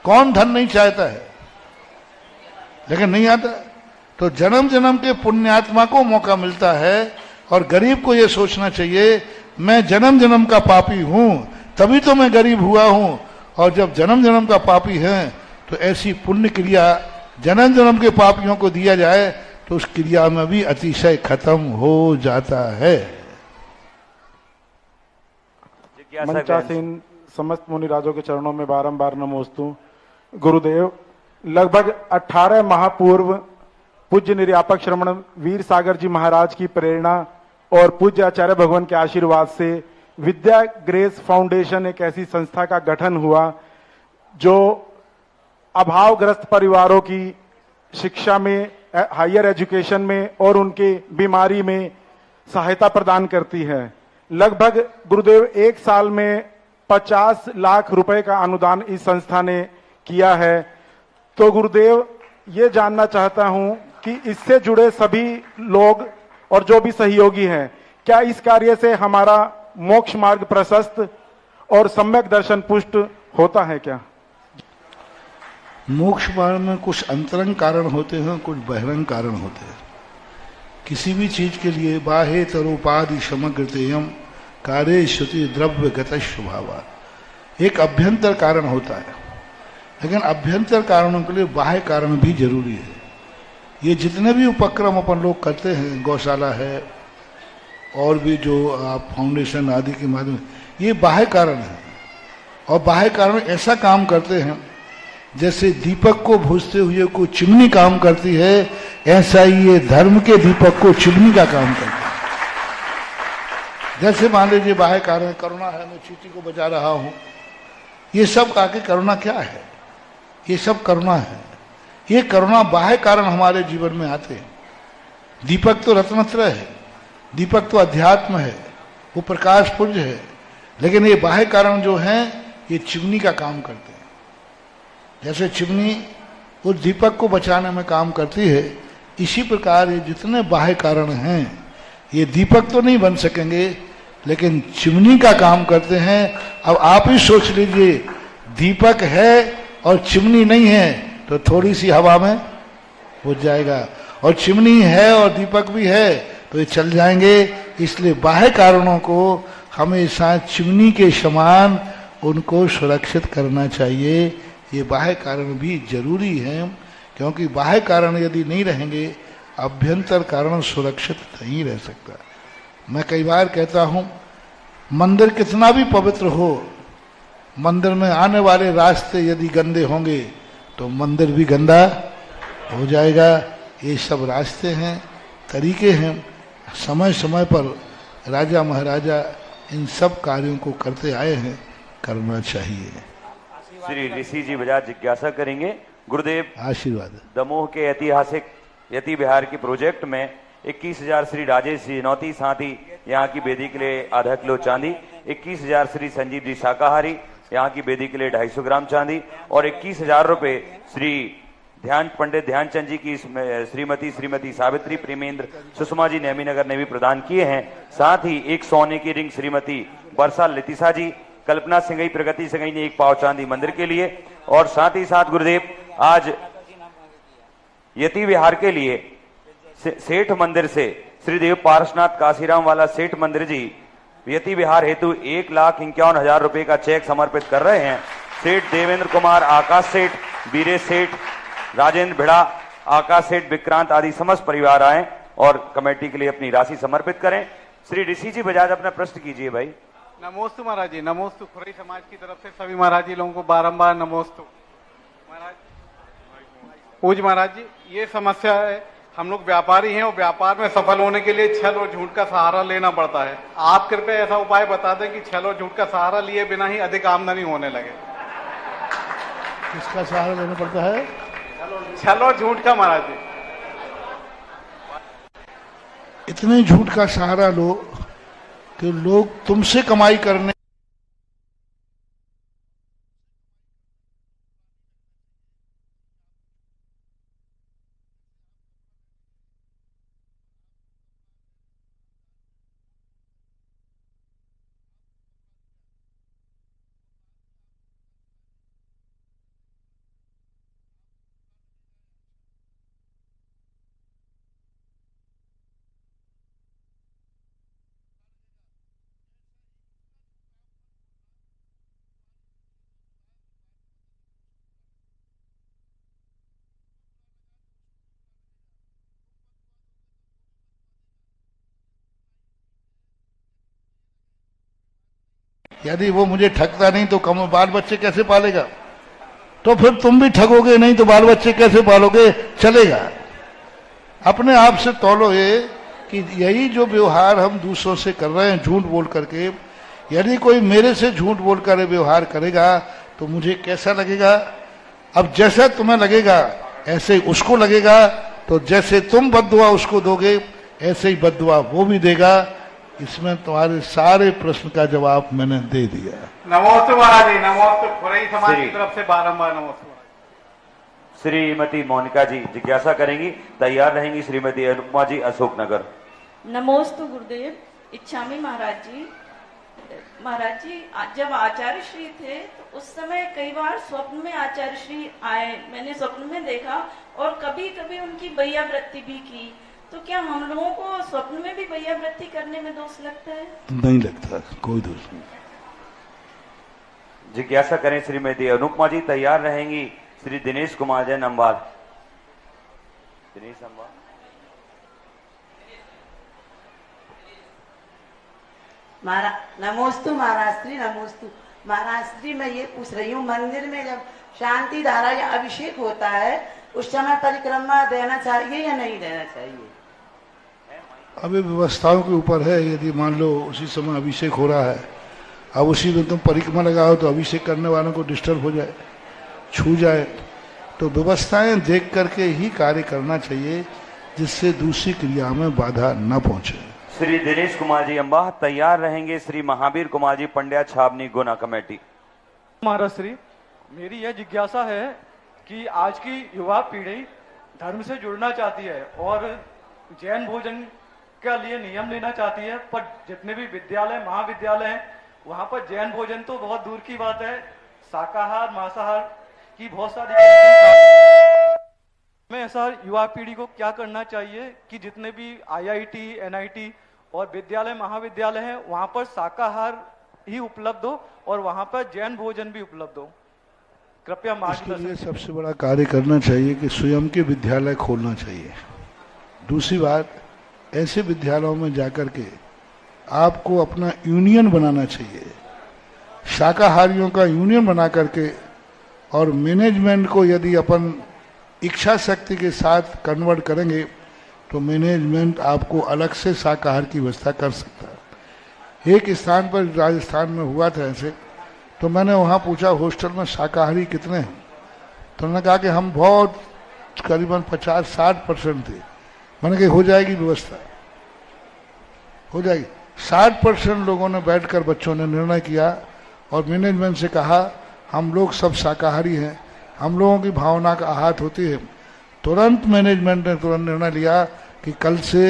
कौन धन नहीं चाहता है, लेकिन नहीं आता। तो जन्म जन्म के पुण्यात्मा को मौका मिलता है, और गरीब को यह सोचना चाहिए मैं जन्म जन्म का पापी हूं, तभी तो मैं गरीब हुआ हूं। और जब जन्म जन्म का पापी है तो ऐसी पुण्य क्रिया जन्म जन्म के पापियों को दिया जाए तो उस क्रिया में भी अतिशय खत्म हो जाता है। मंचासीन समस्त मुनिराजों के चरणों में बारंबार नमोस्तु। गुरुदेव, लगभग 18 महापूर्व पूज्य निर्यापक श्रमण वीर सागर जी महाराज की प्रेरणा और पूज्य आचार्य भगवान के आशीर्वाद से विद्या ग्रेस फाउंडेशन एक ऐसी संस्था का गठन हुआ जो अभावग्रस्त परिवारों की शिक्षा में, हायर एजुकेशन में और उनके बीमारी में सहायता प्रदान करती है। लगभग गुरुदेव 1 साल में 50 लाख रुपए का अनुदान इस संस्था ने किया है। तो गुरुदेव, ये जानना चाहता हूं कि इससे जुड़े सभी लोग और जो भी सहयोगी हैं, क्या इस कार्य से हमारा मोक्ष मार्ग प्रशस्त और सम्यक दर्शन पुष्ट होता है क्या? मोक्ष मार्ग में कुछ अंतरंग कारण होते हैं, कुछ बहिरंग कारण होते हैं। किसी भी चीज के लिए बाहे तरोपाधि समग्रतेयम कार्य श्रुति द्रव्य गत स्वभाव, एक अभ्यंतर कारण होता है, लेकिन अभ्यंतर कारणों के लिए बाह्य कारण भी जरूरी है। ये जितने भी उपक्रम अपन लोग करते हैं, गौशाला है और भी जो आप फाउंडेशन आदि के माध्यम, ये बाह्य कारण है। और बाह्य कारण ऐसा काम करते हैं जैसे दीपक को बुझते हुए को चिमनी काम करती है, ऐसा ही ये धर्म के दीपक को चिमनी का काम करता है। जैसे मान लीजिए बाह्य कारण करुणा है, मैं चींटी को बचा रहा हूं, ये सब आके करुणा क्या है? ये सब करुणा है। ये करुणा बाह्य कारण हमारे जीवन में आते हैं। दीपक तो रत्नत्रय है, दीपक तो अध्यात्म है, वो प्रकाश पुंज है, लेकिन ये बाह्य कारण जो हैं ये चिमनी का काम करते हैं। जैसे चिमनी उस दीपक को बचाने में काम करती है, इसी प्रकार ये जितने बाह्य कारण हैं ये दीपक तो नहीं बन सकेंगे, लेकिन चिमनी का काम करते हैं। अब आप ही सोच लीजिए, दीपक है और चिमनी नहीं है तो थोड़ी सी हवा में बुझ जाएगा, और चिमनी है और दीपक भी है तो ये चल जाएंगे। इसलिए बाह्य कारणों को हमेशा चिमनी के समान उनको सुरक्षित करना चाहिए। ये बाह्य कारण भी जरूरी है, क्योंकि बाह्य कारण यदि नहीं रहेंगे, अभ्यंतर कारण सुरक्षित नहीं रह सकता। मैं कई बार कहता हूँ, मंदिर कितना भी पवित्र हो, मंदिर में आने वाले रास्ते यदि गंदे होंगे तो मंदिर भी गंदा हो जाएगा। ये सब रास्ते हैं, तरीके हैं। समय समय पर राजा महाराजा इन सब कार्यों को करते आए हैं, करना चाहिए। श्री ऋषि जी बजाज जिज्ञासा करेंगे। गुरुदेव, आशीर्वाद। दमोह के ऐतिहासिक यति विहार के प्रोजेक्ट में 21,000 श्री राजेश जी नौती साथी यहाँ की बेदी के लिए आधा किलो चांदी, 21,000 श्री संजीव जी शाकाहारी यहाँ की बेदी के लिए 250 ग्राम चांदी और 21,000 रुपए श्री पंडित ध्यानचंद जी की श्रीमती सावित्री प्रेमेंद्र सुषमा जी नेमीनगर ने भी प्रदान किए हैं। साथ ही एक सोने की रिंग श्रीमती वर्षा लितिसा जी, कल्पना सिंघई, प्रगति सिंघई ने 1 पाव चांदी मंदिर के लिए। और साथ ही साथ गुरुदेव, आज यति विहार के लिए सेठ मंदिर से श्रीदेव पारसनाथ काशीराम वाला सेठ मंदिर जी यति विहार हेतु 1,51,000 रुपए का चेक समर्पित कर रहे हैं। सेठ देवेंद्र कुमार, आकाश सेठ, बीरेश सेठ, राजेंद्र भिड़ा, आकाश सेठ, विक्रांत आदि समस्त परिवार आए और कमेटी के लिए अपनी राशि समर्पित करें। श्री ऋषि जी बजाज अपना प्रश्न कीजिए भाई। नमोस्तु महाराज जी, नमोस्तु। खुरई समाज की तरफ से सभी महाराज जी लोगों को बारंबार नमोस्तु। महाराज पूज महाराज जी, ये समस्या है, हम लोग व्यापारी हैं और व्यापार में सफल होने के लिए छल और झूठ का सहारा लेना पड़ता है। आप कृपया ऐसा उपाय बता दें कि छल और झूठ का सहारा लिए बिना ही अधिक आमदनी होने लगे। किसका सहारा लेना पड़ता है? छल और झूठ का महाराज जी। इतने झूठ का सहारा लो कि लोग तुमसे कमाई करने यदि वो मुझे ठगता नहीं तो कम बाल बच्चे कैसे पालेगा? तो फिर तुम भी ठगोगे नहीं तो बाल बच्चे कैसे पालोगे? चलेगा। अपने आप से तौलो ये कि यही जो व्यवहार हम दूसरों से कर रहे हैं झूठ बोल करके, यदि कोई मेरे से झूठ बोलकर व्यवहार करेगा तो मुझे कैसा लगेगा? अब जैसा तुम्हें लगेगा ऐसे उसको लगेगा। तो जैसे तुम बद्दुआ उसको दोगे ऐसे ही बद्दुआ वो भी देगा। इसमें तुम्हारे सारे प्रश्न का जवाब मैंने दे दिया। नमोस्तु महाराज जी, नमोस्तु। खुरई समाज की तरफ से बारंबार नमोस्तु। श्रीमती मोनिका जी जिज्ञासा करेंगी, तैयार रहेंगी श्रीमती अनुपमा जी, अशोकनगर। नमोस्तु गुरुदेव। इच्छामी महाराज जी। महाराज जी, जब आचार्य श्री थे तो उस समय कई बार स्वप्न में आचार्य श्री आए, मैंने स्वप्न में देखा और कभी कभी उनकी बैया वृत्ति भी की। तो क्या हम लोगों को स्वप्न में भी बैया वृत्ति करने में दोष लगता है? नहीं लगता, कोई दोष नहीं। जिज्ञासा करें श्रीमती अनुपमा जी, तैयार रहेंगी श्री दिनेश कुमार जैन अम्बाल। दिनेश अम्बाल। नमोस्तु महाराज श्री, नमोस्तु महाराज श्री। मैं ये पूछ रही हूँ, मंदिर में जब शांति धारा या अभिषेक होता है उस समय परिक्रमा देना चाहिए या नहीं देना चाहिए? अभी व्यवस्थाओं के ऊपर है। यदि मान लो उसी समय अभिषेक हो रहा है, अब उसी में तुम परिक्रमा लगाओ तो अभिषेक करने वालों को डिस्टर्ब हो जाए, छू जाए। तो व्यवस्थाएं देख करके ही कार्य करना चाहिए जिससे दूसरी क्रिया में बाधा न पहुंचे। श्री दिनेश कुमार जी अम्बा, तैयार रहेंगे श्री महावीर कुमार जी, पंड्या छावनी, गुना कमेटी। महाराज श्री, मेरी यह जिज्ञासा है कि आज की युवा पीढ़ी धर्म से जुड़ना चाहती है और जैन भोजन के लिए नियम लेना चाहती है, पर जितने भी विद्यालय महाविद्यालय हैं वहां पर जैन भोजन तो बहुत दूर की बात है, शाकाहार मांसाहार की बहुत सारी। मैं ऐसा युवा पीढ़ी को क्या करना चाहिए कि जितने भी IIT NIT और विद्यालय महाविद्यालय हैं वहां पर शाकाहार ही उपलब्ध हो और वहां पर जैन भोजन भी उपलब्ध हो। कृपया इसके लिए मार्गदर्शन। सबसे बड़ा कार्य करना चाहिए कि स्वयं के विद्यालय खोलना चाहिए। दूसरी बात, ऐसे विद्यालयों में जाकर के आपको अपना यूनियन बनाना चाहिए, शाकाहारियों का यूनियन बना करके, और मैनेजमेंट को यदि अपन इच्छा शक्ति के साथ कन्वर्ट करेंगे तो मैनेजमेंट आपको अलग से शाकाहार की व्यवस्था कर सकता है। एक स्थान पर राजस्थान में हुआ था ऐसे, तो मैंने वहाँ पूछा हॉस्टल में शाकाहारी कितने हैं, तो उन्होंने कहा कि हम बहुत करीबन 50-60% थे। मैंने कहा हो जाएगी व्यवस्था, हो जाएगी। 60% लोगों ने बैठकर बच्चों ने निर्णय किया और मैनेजमेंट से कहा हम लोग सब शाकाहारी हैं, हम लोगों की भावना का आहत होती है। तुरंत मैनेजमेंट ने तुरंत निर्णय लिया कि कल से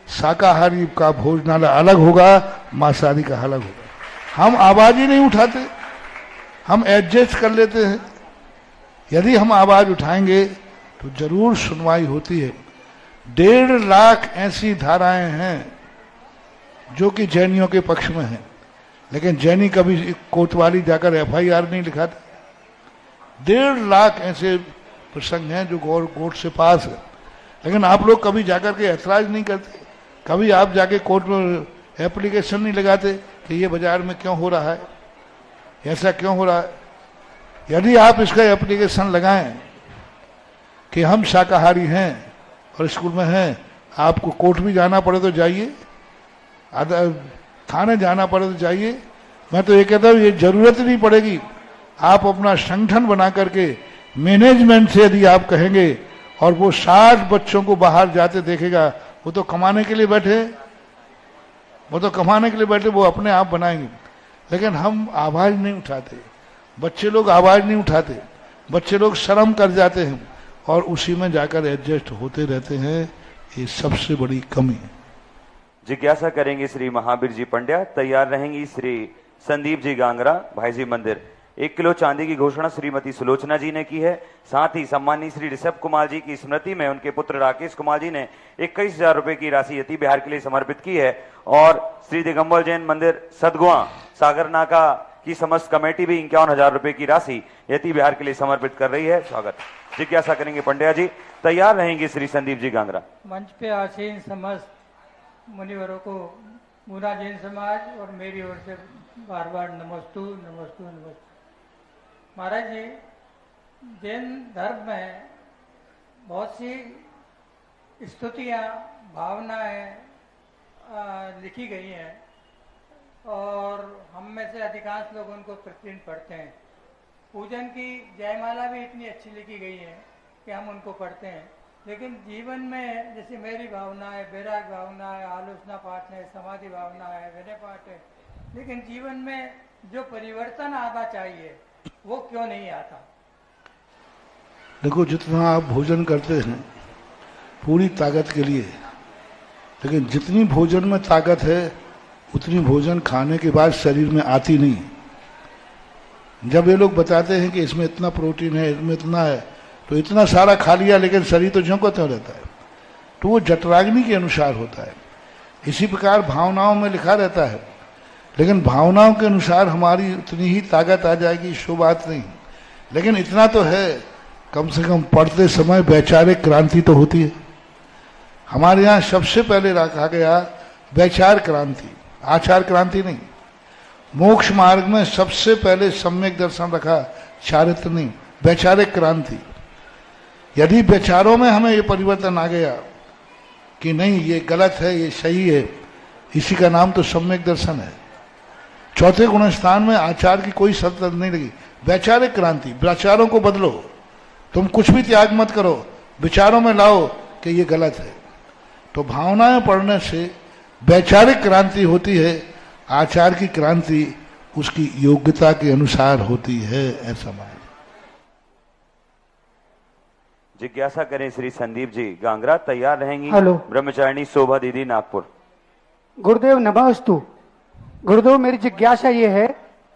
शाकाहारी का भोजनालय अलग होगा, मांसाहारी का अलग होगा। हम आवाज ही नहीं उठाते, हम एडजस्ट कर लेते हैं। यदि हम आवाज उठाएंगे तो जरूर सुनवाई होती है। 1.5 लाख ऐसी धाराएं हैं जो कि जैनियों के पक्ष में हैं, लेकिन जैनी कभी कोतवाली जाकर FIR नहीं लिखाते। 1.5 लाख ऐसे प्रसंग हैं जो कोर्ट से पास है, लेकिन आप लोग कभी जाकर के ऐतराज नहीं करते, कभी आप जाके कोर्ट में एप्लीकेशन नहीं लगाते कि ये बाजार में क्यों हो रहा है, ऐसा क्यों हो रहा है। यदि आप इसका एप्लीकेशन लगाएं कि हम शाकाहारी हैं और स्कूल में हैं, आपको कोर्ट भी जाना पड़े तो जाइए, थाने जाना पड़े तो जाइए। मैं तो ये कहता हूँ ये जरूरत नहीं पड़ेगी, आप अपना संगठन बना करके मैनेजमेंट से यदि आप कहेंगे और वो 60 बच्चों को बाहर जाते देखेगा, वो तो कमाने के लिए बैठे, वो तो कमाने के लिए बैठे, वो अपने आप बनाएंगे। लेकिन हम आवाज नहीं उठाते, बच्चे लोग आवाज नहीं उठाते, बच्चे लोग शर्म कर जाते हैं और उसी में जाकर एडजस्ट होते रहते हैं। ये सबसे बड़ी कमी है। जिज्ञासा करेंगे श्री महावीर जी पंड्या। तैयार रहेंगी श्री संदीप जी गांगरा, भाईजी मंदिर। 1 किलो चांदी की घोषणा श्रीमती सुलोचना जी ने की है। साथ ही सम्मानी श्री ऋषभ कुमार जी की स्मृति में उनके पुत्र राकेश कुमार जी ने 21,000 रुपए की राशि यति बिहार के लिए समर्पित की है। और श्री दिगंबर जैन मंदिर सदगुआ सागर नाका की समस्त कमेटी भी 51,000 रुपए की राशि यति बिहार के लिए समर्पित कर रही है। स्वागत। जिज्ञासा करेंगे पंड्या जी। तैयार रहेंगे श्री संदीप जी गांगरा। मंच पे आसीन समस्त मुनिवरों को मुना जैन समाज और मेरी ओर से बार बार नमस्तु नमस्तु नमस्तु। महाराज जी, जैन धर्म में बहुत सी स्तुतियाँ भावनाएं लिखी गई हैं और हम में से अधिकांश लोग उनको प्रतिदिन पढ़ते हैं। पूजन की जयमाला भी इतनी अच्छी लिखी गई है कि हम उनको पढ़ते हैं, लेकिन जीवन में जैसे मेरी भावना है, बैराग भावना है, आलोचना पाठ है, समाधि भावना है, विनय पाठ है, लेकिन जीवन में जो परिवर्तन आना चाहिए वो क्यों नहीं आता? देखो, जितना आप भोजन करते हैं पूरी ताकत के लिए, लेकिन जितनी भोजन में ताकत है उतनी भोजन खाने के बाद शरीर में आती नहीं। जब ये लोग बताते हैं कि इसमें इतना प्रोटीन है, इसमें इतना है, तो इतना सारा खा लिया लेकिन शरीर तो ज्यों का त्यों रहता है। तो वो जठराग्नि के अनुसार होता है। इसी प्रकार भावनाओं में लिखा रहता है, लेकिन भावनाओं के अनुसार हमारी उतनी ही ताकत आ जाएगी, शो बात नहीं। लेकिन इतना तो है, कम से कम पढ़ते समय वैचारिक क्रांति तो होती है। हमारे यहाँ सबसे पहले रखा गया वैचार क्रांति, आचार क्रांति नहीं। मोक्ष मार्ग में सबसे पहले सम्यक दर्शन रखा, चारित्र नहीं, वैचारिक क्रांति। यदि विचारों में हमें ये परिवर्तन आ गया कि नहीं ये गलत है, ये सही है, इसी का नाम तो सम्यक दर्शन है। चौथे गुण स्थान में आचार की कोई शर्त नहीं लगी। वैचारिक क्रांति, विचारों को बदलो, तुम कुछ भी त्याग मत करो, विचारों में लाओ कि ये गलत है। तो भावनाएं पढ़ने से वैचारिक क्रांति होती है, आचार की क्रांति उसकी योग्यता के अनुसार होती है, ऐसा मान। जिज्ञासा करें श्री संदीप जी गांगरा। तैयार रहेंगी ब्रह्मचारिणी शोभा दीदी, नागपुर। गुरुदेव नमस्तु। गुरुदेव, मेरी जिज्ञासा ये है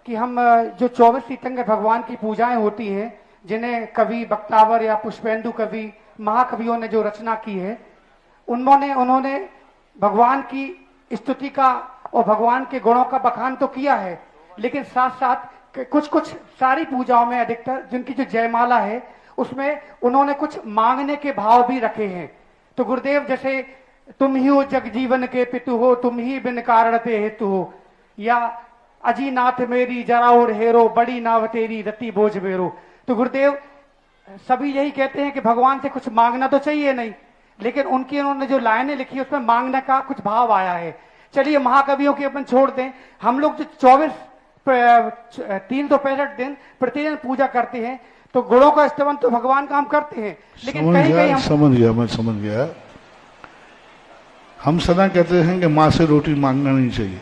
कि हम जो 24 तीर्थंकर भगवान की पूजाएं होती हैं, जिन्हें कवि बक्तावर या पुष्पेंदु कवि महाकवियों ने जो रचना की है, उन्होंने भगवान की स्तुति का और भगवान के गुणों का बखान तो किया है, लेकिन साथ साथ कुछ कुछ सारी पूजाओं में अधिकतर जिनकी जो जयमाला है उसमें उन्होंने कुछ मांगने के भाव भी रखे हैं। तो गुरुदेव जैसे तुम ही हो जग जीवन के पितु हो, तुम ही बिन कारण ते हेतु हो, या अजी नाथ मेरी जरा और हेरो, बड़ी नाव तेरी रति बोझ बेरो। तो गुरुदेव सभी यही कहते हैं कि भगवान से कुछ मांगना तो चाहिए नहीं, लेकिन उन्होंने जो लाइनें लिखी उसमें मांगने का कुछ भाव आया है। चलिए महाकवियों की अपन छोड़ दें, हम लोग जो 365 दिन प्रतिदिन पूजा करते हैं तो गुणों का स्तवन तो भगवान का हम करते हैं, लेकिन कहीं कहीं हम मैं समझ गया। हम सदा कहते हैं कि माँ से रोटी मांगना नहीं चाहिए,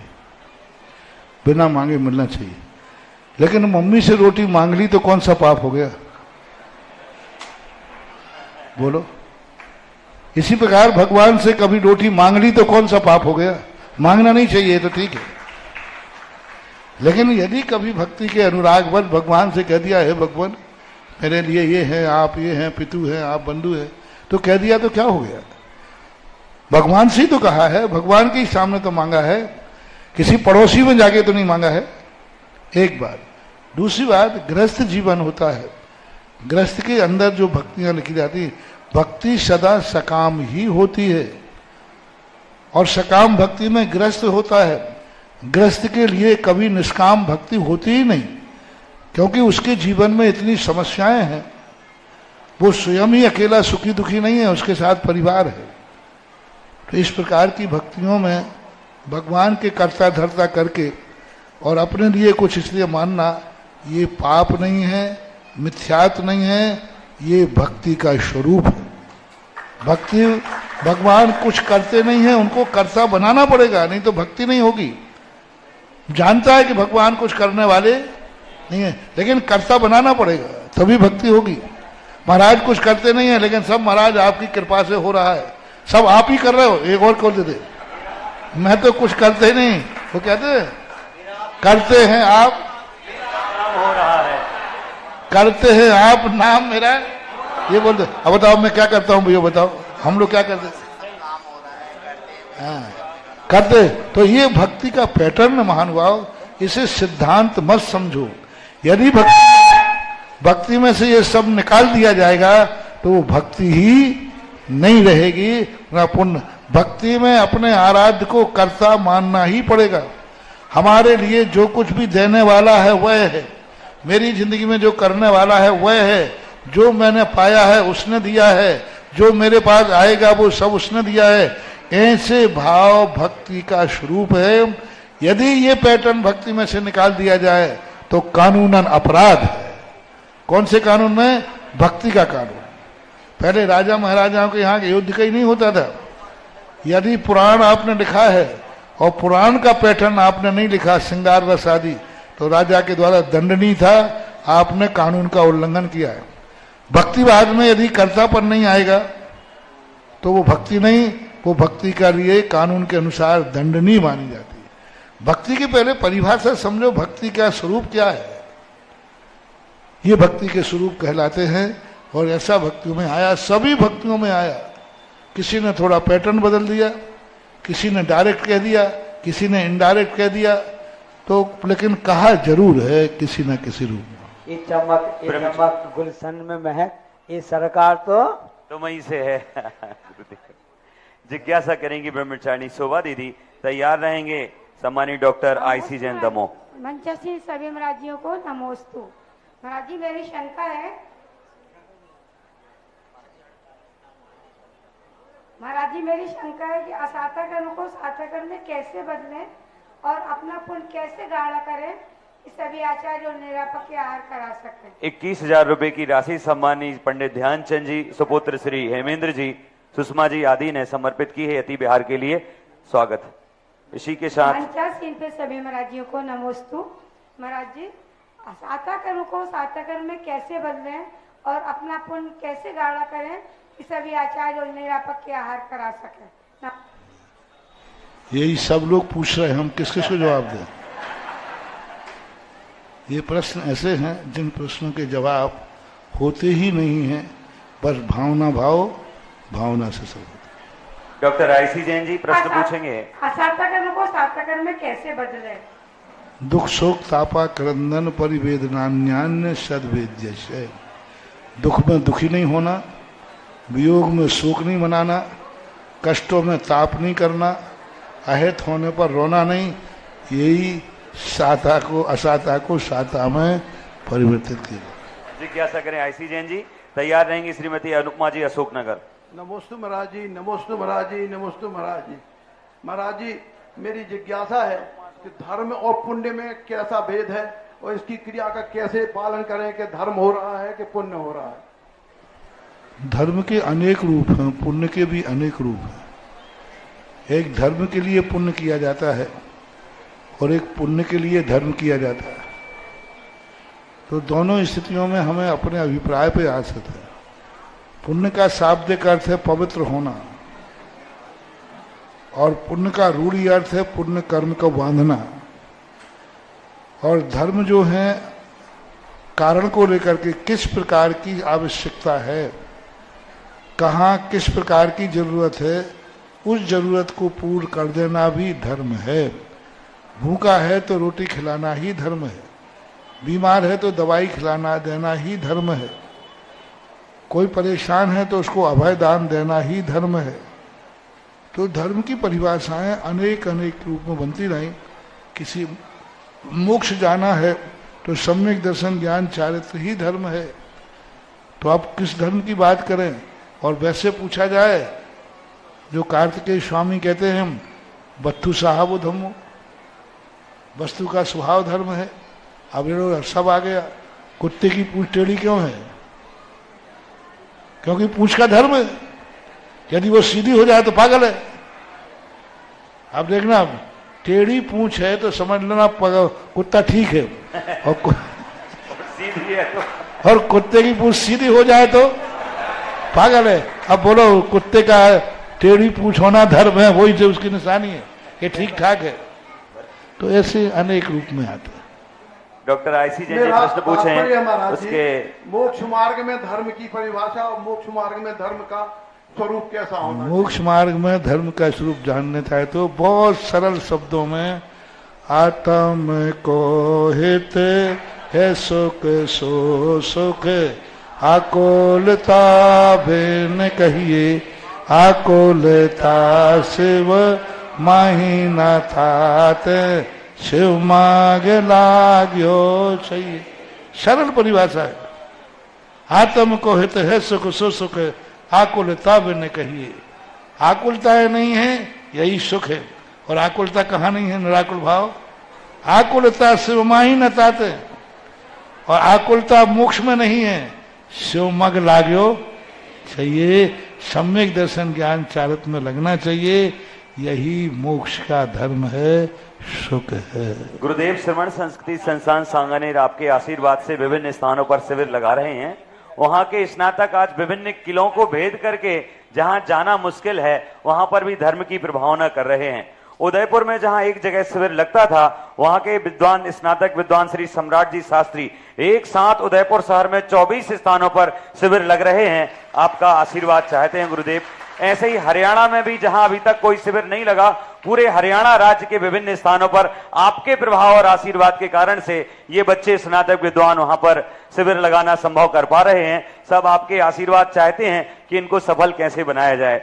बिना मांगे मिलना चाहिए, लेकिन मम्मी से रोटी मांग ली तो कौन सा पाप हो गया? बोलो। इसी प्रकार भगवान से कभी रोटी मांग ली तो कौन सा पाप हो गया? मांगना नहीं चाहिए तो ठीक है, लेकिन यदि कभी भक्ति के अनुरागवश भगवान से कह दिया है भगवान मेरे लिए ये है, आप ये हैं, पितु हैं, आप बंधु हैं, तो कह दिया तो क्या हो गया? भगवान से ही तो कहा है, भगवान के सामने तो मांगा है, किसी पड़ोसी में जाके तो नहीं मांगा है। एक बात। दूसरी बात, गृहस्थ जीवन होता है, गृहस्थ के अंदर जो भक्तियां लिखी जाती, भक्ति सदा सकाम ही होती है, और सकाम भक्ति में गृहस्थ होता है। गृहस्थ के लिए कभी निष्काम भक्ति होती ही नहीं, क्योंकि उसके जीवन में इतनी समस्याएं हैं, वो स्वयं ही अकेला सुखी दुखी नहीं है, उसके साथ परिवार है। तो इस प्रकार की भक्तियों में भगवान के कर्ता धर्ता करके और अपने लिए कुछ इसलिए मानना, ये पाप नहीं है, मिथ्यात्व नहीं है, ये भक्ति का स्वरूप है। भक्ति भगवान कुछ करते नहीं है, उनको कर्ता बनाना पड़ेगा, नहीं तो भक्ति नहीं होगी। जानता है कि भगवान कुछ करने वाले नहीं है, लेकिन कर्ता बनाना पड़ेगा तभी भक्ति होगी। महाराज कुछ करते नहीं है, लेकिन सब महाराज आपकी कृपा से हो रहा है, सब आप ही कर रहे हो, एक और खोल देते, मैं तो कुछ करते ही नहीं। वो कहते हैं करते हैं आप, हो रहा है, करते हैं आप, नाम मेरा, ये बोलते। अब बताओ मैं क्या करता हूँ भैया, बताओ हम लोग क्या करते? हाँ करते। तो ये भक्ति का पैटर्न महानुभाव, इसे सिद्धांत मत समझो। यदि भक्ति में से ये सब निकाल दिया जाएगा तो वो भक्ति ही नहीं रहेगी, ना पुण्य। भक्ति में अपने आराध्य को कर्ता मानना ही पड़ेगा। हमारे लिए जो कुछ भी देने वाला है वह है, मेरी जिंदगी में जो करने वाला है वह है, जो मैंने पाया है उसने दिया है, जो मेरे पास आएगा वो सब उसने दिया है। ऐसे भाव भक्ति का स्वरूप है। यदि ये पैटर्न भक्ति में से निकाल दिया जाए तो कानूनन अपराध है। कौन से कानून में? भक्ति का कानून। पहले राजा महाराजाओं के यहाँ युद्ध कहीं नहीं होता था। यदि पुराण आपने लिखा है और पुराण का पैटर्न आपने नहीं लिखा, श्रृंगार रस आदि, तो राजा के द्वारा दंडनीय था, आपने कानून का उल्लंघन किया है। भक्तिवाद में यदि कर्तापन नहीं आएगा तो वो भक्ति नहीं, वो भक्ति का लिए कानून के अनुसार दंडनीय मानी जाती है। भक्ति की पहले परिभाषा समझो, भक्ति का स्वरूप क्या है। ये भक्ति के स्वरूप कहलाते हैं, और ऐसा भक्तियों में आया, सभी भक्तियों में आया। किसी ने थोड़ा पैटर्न बदल दिया, किसी ने डायरेक्ट कह दिया, किसी ने इनडायरेक्ट कह दिया, तो लेकिन कहा जरूर है किसी न किसी रूप में। ये चमक गुलशन में महक, ये सरकार तो वहीं से है। जिज्ञासा करेंगी ब्रह्मचारिणी शोभा दीदी, तैयार रहेंगे सम्मानित डॉक्टर आईसी जैन दमो। मंचस्थ सभी महाराजियों को नमोस्तु। महाराज जी मेरी शंका है, महाराज जी मेरी शंका है कि असाता कर्म को साता कर्म में कैसे बदलें और अपना पुण्य कैसे गाढ़ा करें कि सभी आचार्य और निरापक के आहार करा सकें। 21,000 रुपए की राशि सम्मानित पंडित ध्यानचंद जी, सुपुत्र श्री हेमेंद्र जी, सुषमा जी आदि ने समर्पित की है यति बिहार के लिए। स्वागत। इसी के साथ मंचासीन पे सभी महाराजियों को नमोस्तु। महाराज जी साता कर्म को साता कर्म में कैसे बदलें और अपना पुण्य कैसे गाढ़ा करें कि सभी आचार्य और निरापक के आहार करा सकें। यही सब लोग पूछ रहे हैं, हम किस किस को जवाब दें। ये प्रश्न ऐसे हैं जिन प्रश्नों के जवाब होते ही नहीं हैं, बस भावना भाव, भावना से सब। डॉक्टर आईसी जैन जी प्रश्न पूछेंगे। असाता कर्म को साता कर्म में कैसे बदले? दुख शोक तापा क्रंदन परिवेदनान्यान्य सद्वेद्य से। दुख में दुखी नहीं होना, वियोग में शोक नहीं मनाना, कष्टों में ताप नहीं करना, अहित होने पर रोना नहीं, यही साता को असाता को साता में परिवर्तित किया। जिज्ञासा करें आईसी जैन जी। तैयार रहेंगी श्रीमती अनुपमा जी अशोकनगर। नमोस्तु महाराज जी, नमोस्तु महाराज जी, नमोस्तु महाराज जी। महाराज जी मेरी जिज्ञासा है कि धर्म और पुण्य में कैसा भेद है और इसकी क्रिया का कैसे पालन करें कि धर्म हो रहा है कि पुण्य हो रहा है। धर्म के अनेक रूप हैं, पुण्य के भी अनेक रूप हैं। एक धर्म के लिए पुण्य किया जाता है और एक पुण्य के लिए धर्म किया जाता है। तो दोनों स्थितियों में हमें अपने अभिप्राय पे आ सकते हैं। पुण्य का शाब्दिक अर्थ है पवित्र होना, और पुण्य का रूढ़ी अर्थ है पुण्य कर्म को बांधना। और धर्म जो है कारण को लेकर के किस प्रकार की आवश्यकता है, कहाँ किस प्रकार की जरूरत है, उस जरूरत को पूर्ण कर देना भी धर्म है। भूखा है तो रोटी खिलाना ही धर्म है, बीमार है तो दवाई खिलाना देना ही धर्म है, कोई परेशान है तो उसको अभय दान देना ही धर्म है। तो धर्म की परिभाषाएं अनेक अनेक रूप में बनती रहीं। किसी मोक्ष जाना है तो सम्यक दर्शन ज्ञान चारित्र ही धर्म है। तो आप किस धर्म की बात करें? और वैसे पूछा जाए, जो कार्तिकेय स्वामी कहते हैं बत्थु साहब धर्म, वस्तु का स्वभाव धर्म है। अब ये लोग सब आ गया, कुत्ते की पूंछ टेढ़ी क्यों है? क्योंकि पूंछ का धर्म है। यदि वो सीधी हो जाए तो पागल है। अब देखना, टेढ़ी पूंछ है तो समझ लेना कुत्ता ठीक है, सीधी है तो। और कुत्ते की पूंछ सीधी हो जाए तो पागल है। अब बोलो कुत्ते का टेढ़ी पूंछ होना धर्म है, वही जो उसकी निशानी है, ये ठीक ठाक है। तो ऐसे अनेक रूप में आते हैं। डॉक्टर आईसी जैन जी प्रश्न पूछे हैं उसके। मोक्ष मार्ग में धर्म की परिभाषा और मोक्ष मार्ग में धर्म का स्वरूप कैसा होना? मोक्ष मार्ग में धर्म का स्वरूप जानने चाहे तो बहुत सरल शब्दों में, आत्म को हित है सुख सो सुख, आकोलता बिन कहिए, आकोलता शिव माही न थात, शिव माग लाग्यो चाहिए। सरल परिभाषा है। आत्म को हित है सुख सो सुख, आकुलता बिन कहिए। आकुलताएं नहीं है, यही सुख है। और आकुलता कहाँ नहीं है? निराकुल भाव। आकुलता शिव माही न ताते, और आकुलता मोक्ष में नहीं है, शिव मग लाग्यो चाहिए। सम्यक दर्शन ज्ञान चारित्र में लगना चाहिए, यही मोक्ष का धर्म है, सुख है। गुरुदेव श्रवण संस्कृति संस्थान सांगानेर आपके आशीर्वाद से विभिन्न स्थानों पर शिविर लगा रहे हैं। वहां के स्नातक आज विभिन्न किलों को भेद करके जहां जाना मुश्किल है वहां पर भी धर्म की प्रभावना कर रहे हैं। उदयपुर में जहां एक जगह शिविर लगता था, वहां के विद्वान स्नातक विद्वान श्री सम्राट जी शास्त्री एक साथ उदयपुर शहर में 24 स्थानों पर शिविर लग रहे हैं। आपका आशीर्वाद चाहते हैं गुरुदेव। ऐसे ही हरियाणा में भी जहां अभी तक कोई शिविर नहीं लगा, पूरे हरियाणा राज्य के विभिन्न स्थानों पर आपके प्रभाव और आशीर्वाद के कारण से ये बच्चे स्नातक विद्वान वहां पर शिविर लगाना संभव कर पा रहे हैं। सब आपके आशीर्वाद चाहते हैं कि इनको सफल कैसे बनाया जाए।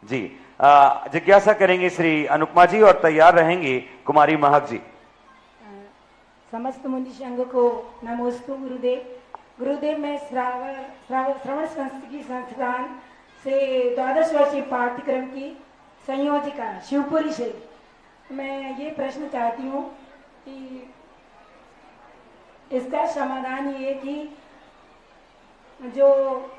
जी जिज्ञासा करेंगे श्री अनुपमा जी और तैयार रहेंगी कुमारी महक जी। समस्त मुनि संघ को नमोस्तु गुरुदेव। गुरुदेव मैं श्रवण संस्कृति संस्थान से 12 वर्षीय पाठ्यक्रम की संयोजिका शिवपुरी से मैं ये प्रश्न चाहती हूँ कि इसका समाधान ये कि जो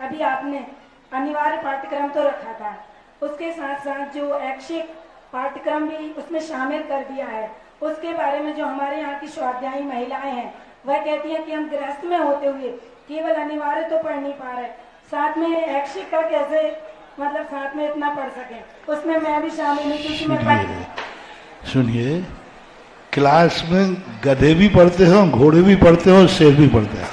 अभी आपने अनिवार्य पाठ्यक्रम तो रखा था, उसके साथ साथ जो ऐच्छिक पाठ्यक्रम भी उसमें शामिल कर दिया है, उसके बारे में जो हमारे यहाँ की स्वाध्यायी महिलाएं हैं वह कहती हैं कि हम गृहस्थ में होते हुए केवल अनिवार्य तो पढ़ नहीं पा रहे, साथ में ऐच्छिक का कैसे मतलब साथ में इतना पढ़ सके, उसमें मैं भी शामिल हूँ क्योंकि मैं सुनिए, क्लास में गधे भी पढ़ते हो, घोड़े भी पढ़ते हो, शेर भी पढ़ते हैं।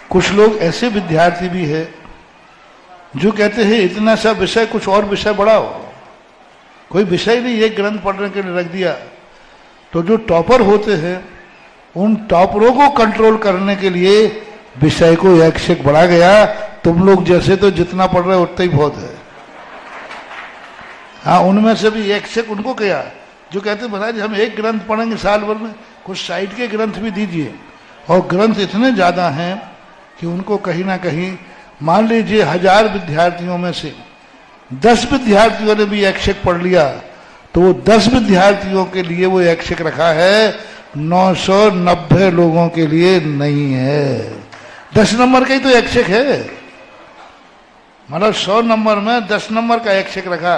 कुछ लोग ऐसे विद्यार्थी भी है जो कहते हैं इतना सा विषय, कुछ और विषय बढ़ाओ। कोई विषय नहीं, एक ग्रंथ पढ़ने के लिए रख दिया तो जो टॉपर होते हैं उन टॉपरों को कंट्रोल करने के लिए विषय को एक से बढ़ा गया। तुम लोग जैसे तो जितना पढ़ रहे हो उतना ही बहुत है। हाँ, उनमें से भी एक से उनको किया जो कहते महाराज हम एक ग्रंथ पढ़ेंगे साल भर में, कुछ साइड के ग्रंथ भी दीजिए। और ग्रंथ इतने ज्यादा हैं कि उनको कहीं ना कहीं, मान लीजिए 1000 विद्यार्थियों में से 10 विद्यार्थियों ने भी एक पढ़ लिया तो वो 10 विद्यार्थियों के लिए वो एक रखा है, 990 लोगों के लिए नहीं है। 10 नंबर का ही तो एक है, मतलब 100 नंबर में 10 नंबर का एक रखा।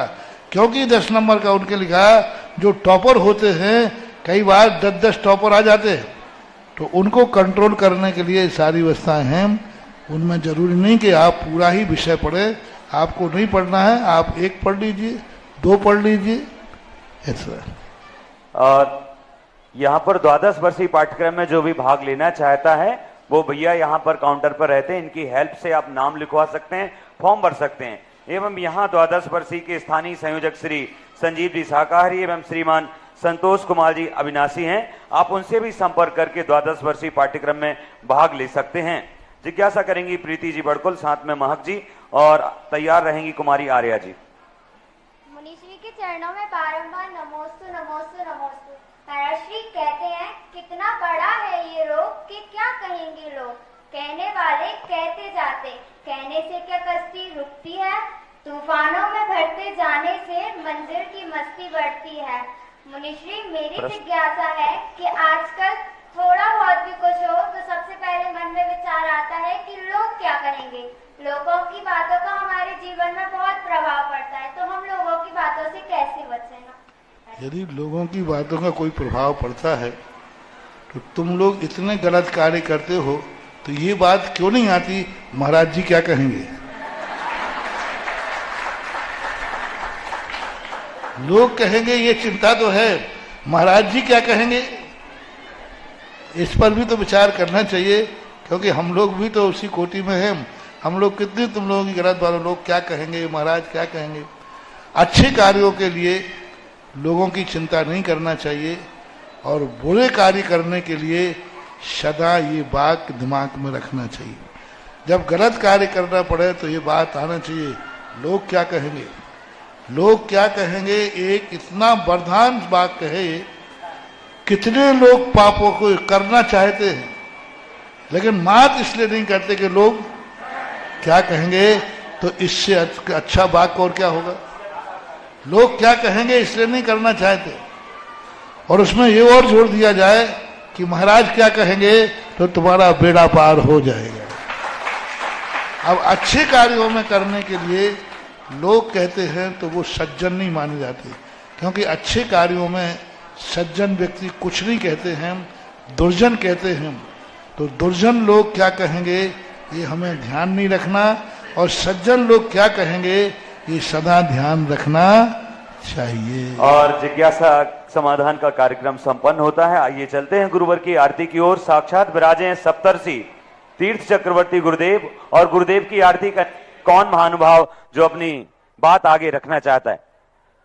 क्योंकि 10 नंबर का उनके लिखा, जो टॉपर होते हैं कई बार 10-10 टॉपर आ जाते हैं, तो उनको कंट्रोल करने के लिए सारी व्यवस्थाएं हैं। उनमें जरूरी नहीं कि आप पूरा ही विषय पढ़े, आपको नहीं पढ़ना है, आप एक पढ़ लीजिए, 2 पढ़ लीजिए, ऐसा। और यहाँ पर 12 वर्षीय पाठ्यक्रम में जो भी भाग लेना चाहता है वो भैया यहाँ पर काउंटर पर रहते हैं, इनकी हेल्प से आप नाम लिखवा सकते हैं, फॉर्म भर सकते हैं। एवं यहाँ 12 वर्षीय के स्थानीय संयोजक श्री संजीव जी शाकाहारी एवं श्रीमान संतोष कुमार जी अविनाशी हैं, आप उनसे भी संपर्क करके 12 वर्षीय पाठ्यक्रम में भाग ले सकते हैं। जिज्ञासा करेंगी प्रीति जी बड़कुल, साथ में महक जी, और तैयार रहेंगी कुमारी आर्या जी। मुनिश्री के चरणों में बारंबार नमोस्तु नमोस्तु नमोस्तु। महर्षि कहते हैं कितना बड़ा है ये रोग कि क्या कहेंगे लोग, कहने वाले कहते जाते, कहने से क्या कश्ती रुकती है, तूफानों में भरते जाने से मंजिल की मस्ती बढ़ती है। मुनिश्री मेरी जिज्ञासा है कि आजकल थोड़ा बहुत भी कुछ हो तो सबसे पहले मन में विचार आता है कि लोग क्या कहेंगे। लोगों की बातों का हमारे जीवन में बहुत प्रभाव पड़ता है, तो हम लोगों की बातों से कैसे बचें? यदि लोगों की बातों का कोई प्रभाव पड़ता है तो तुम लोग इतने गलत कार्य करते हो तो ये बात क्यों नहीं आती महाराज जी क्या कहेंगे। लोग कहेंगे ये चिंता तो है, महाराज जी क्या कहेंगे, इस पर भी तो विचार करना चाहिए, क्योंकि हम लोग भी तो उसी कोटि में हैं। हम लोग कितने तुम लोगों की गलत बात, लोग क्या कहेंगे, महाराज क्या कहेंगे। अच्छे कार्यों के लिए लोगों की चिंता नहीं करना चाहिए, और बुरे कार्य करने के लिए सदा ये बात दिमाग में रखना चाहिए। जब गलत कार्य करना पड़े तो ये बात आना चाहिए, लोग क्या कहेंगे, लोग क्या कहेंगे। एक इतना वरदान बात कहे, कितने लोग पापों को करना चाहते हैं लेकिन मात इसलिए नहीं करते कि लोग क्या कहेंगे, तो इससे अच्छा वाक्य और क्या होगा। लोग क्या कहेंगे इसलिए नहीं करना चाहते, और उसमें ये और जोड़ दिया जाए कि महाराज क्या कहेंगे तो तुम्हारा बेड़ा पार हो जाएगा। अब अच्छे कार्यों में करने के लिए लोग कहते हैं तो वो सज्जन नहीं माने जाते, क्योंकि अच्छे कार्यों में सज्जन व्यक्ति कुछ नहीं कहते हैं, दुर्जन कहते हैं। तो दुर्जन लोग क्या कहेंगे ये हमें ध्यान नहीं रखना, और सज्जन लोग क्या कहेंगे ये सदा ध्यान रखना चाहिए। और जिज्ञासा समाधान का कार्यक्रम संपन्न होता है। आइए चलते हैं गुरुवर की आरती की ओर। साक्षात विराजे हैं सप्तर्षि तीर्थ चक्रवर्ती गुरुदेव, और गुरुदेव की आरती का कौन महानुभाव जो अपनी बात आगे रखना चाहता है।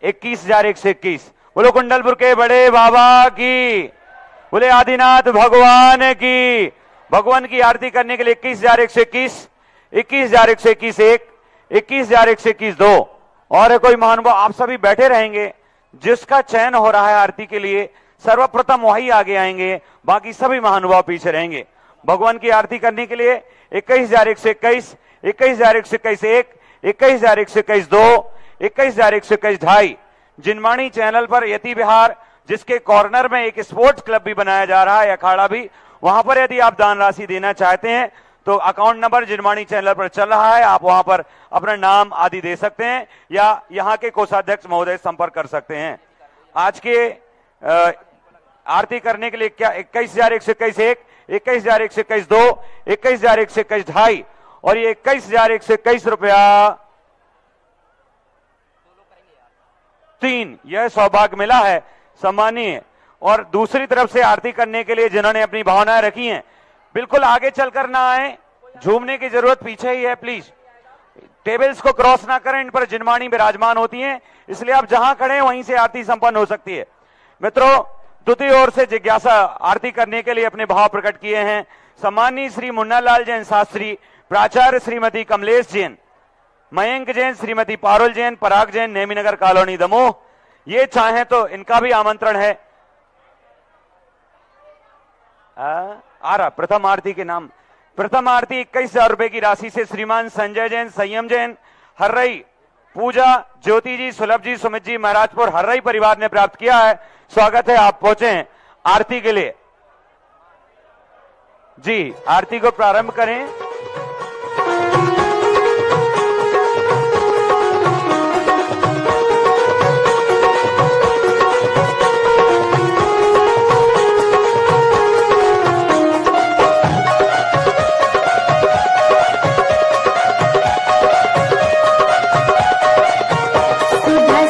21,121 बोलो कुंडलपुर के बड़े बाबा की, बोले आदिनाथ भगवान की। भगवान की आरती करने के लिए 21,121, 21,121 1, 21,121 2, और कोई महानुभाव आप सभी बैठे रहेंगे। जिसका चयन हो रहा है आरती के लिए सर्वप्रथम वही आगे आएंगे, बाकी सभी महानुभाव पीछे रहेंगे। भगवान की आरती करने के लिए 21,121, 21,121 1, 21,121 2, 21,121 2.5। जिनवाणी चैनल पर यति विहार, जिसके कॉर्नर में एक स्पोर्ट्स क्लब भी बनाया जा रहा है, अखाड़ा भी, वहां पर यदि आप दान राशि देना चाहते हैं तो अकाउंट नंबर जिनवाणी चैनल पर चल रहा है, आप वहां पर अपना नाम आदि दे सकते हैं, या यहाँ के कोषाध्यक्ष महोदय संपर्क कर सकते हैं। आज के आरती करने के लिए क्या 21,121 1, 21,121 2, 21,121 2.5, और ये 21,121 रुपया 3, यह सौभाग्य मिला है, सम्मानीय। और दूसरी तरफ से आरती करने के लिए जिन्होंने अपनी भावनाएं रखी हैं, बिल्कुल आगे चलकर ना आए, झूमने की जरूरत पीछे ही है, प्लीज टेबल्स को क्रॉस ना करें, इन पर जिनवाणी विराजमान होती हैं, इसलिए आप जहां खड़े हैं वहीं से आरती संपन्न हो सकती है। मित्रों, स्तुति ओर से जिज्ञासा आरती करने के लिए अपने भाव प्रकट किए हैं सम्मानीय श्री मुन्नालाल जैन शास्त्री, प्राचार्य श्रीमती कमलेश जैन, मयंक जैन, श्रीमती पारुल जैन, पराग जैन, नेमीनगर कॉलोनी दमोह। ये चाहें तो इनका भी आमंत्रण है। आ रहा प्रथम आरती के नाम। प्रथम आरती 21,000 रुपए की राशि से श्रीमान संजय जैन, संयम जैन, हर्रई, पूजा, ज्योति जी, सुलभ जी, सुमित जी, महाराजपुर हर्रई परिवार ने प्राप्त किया है। स्वागत है, आप पहुंचे हैं आरती के लिए। जी, आरती को प्रारंभ करें। सुबह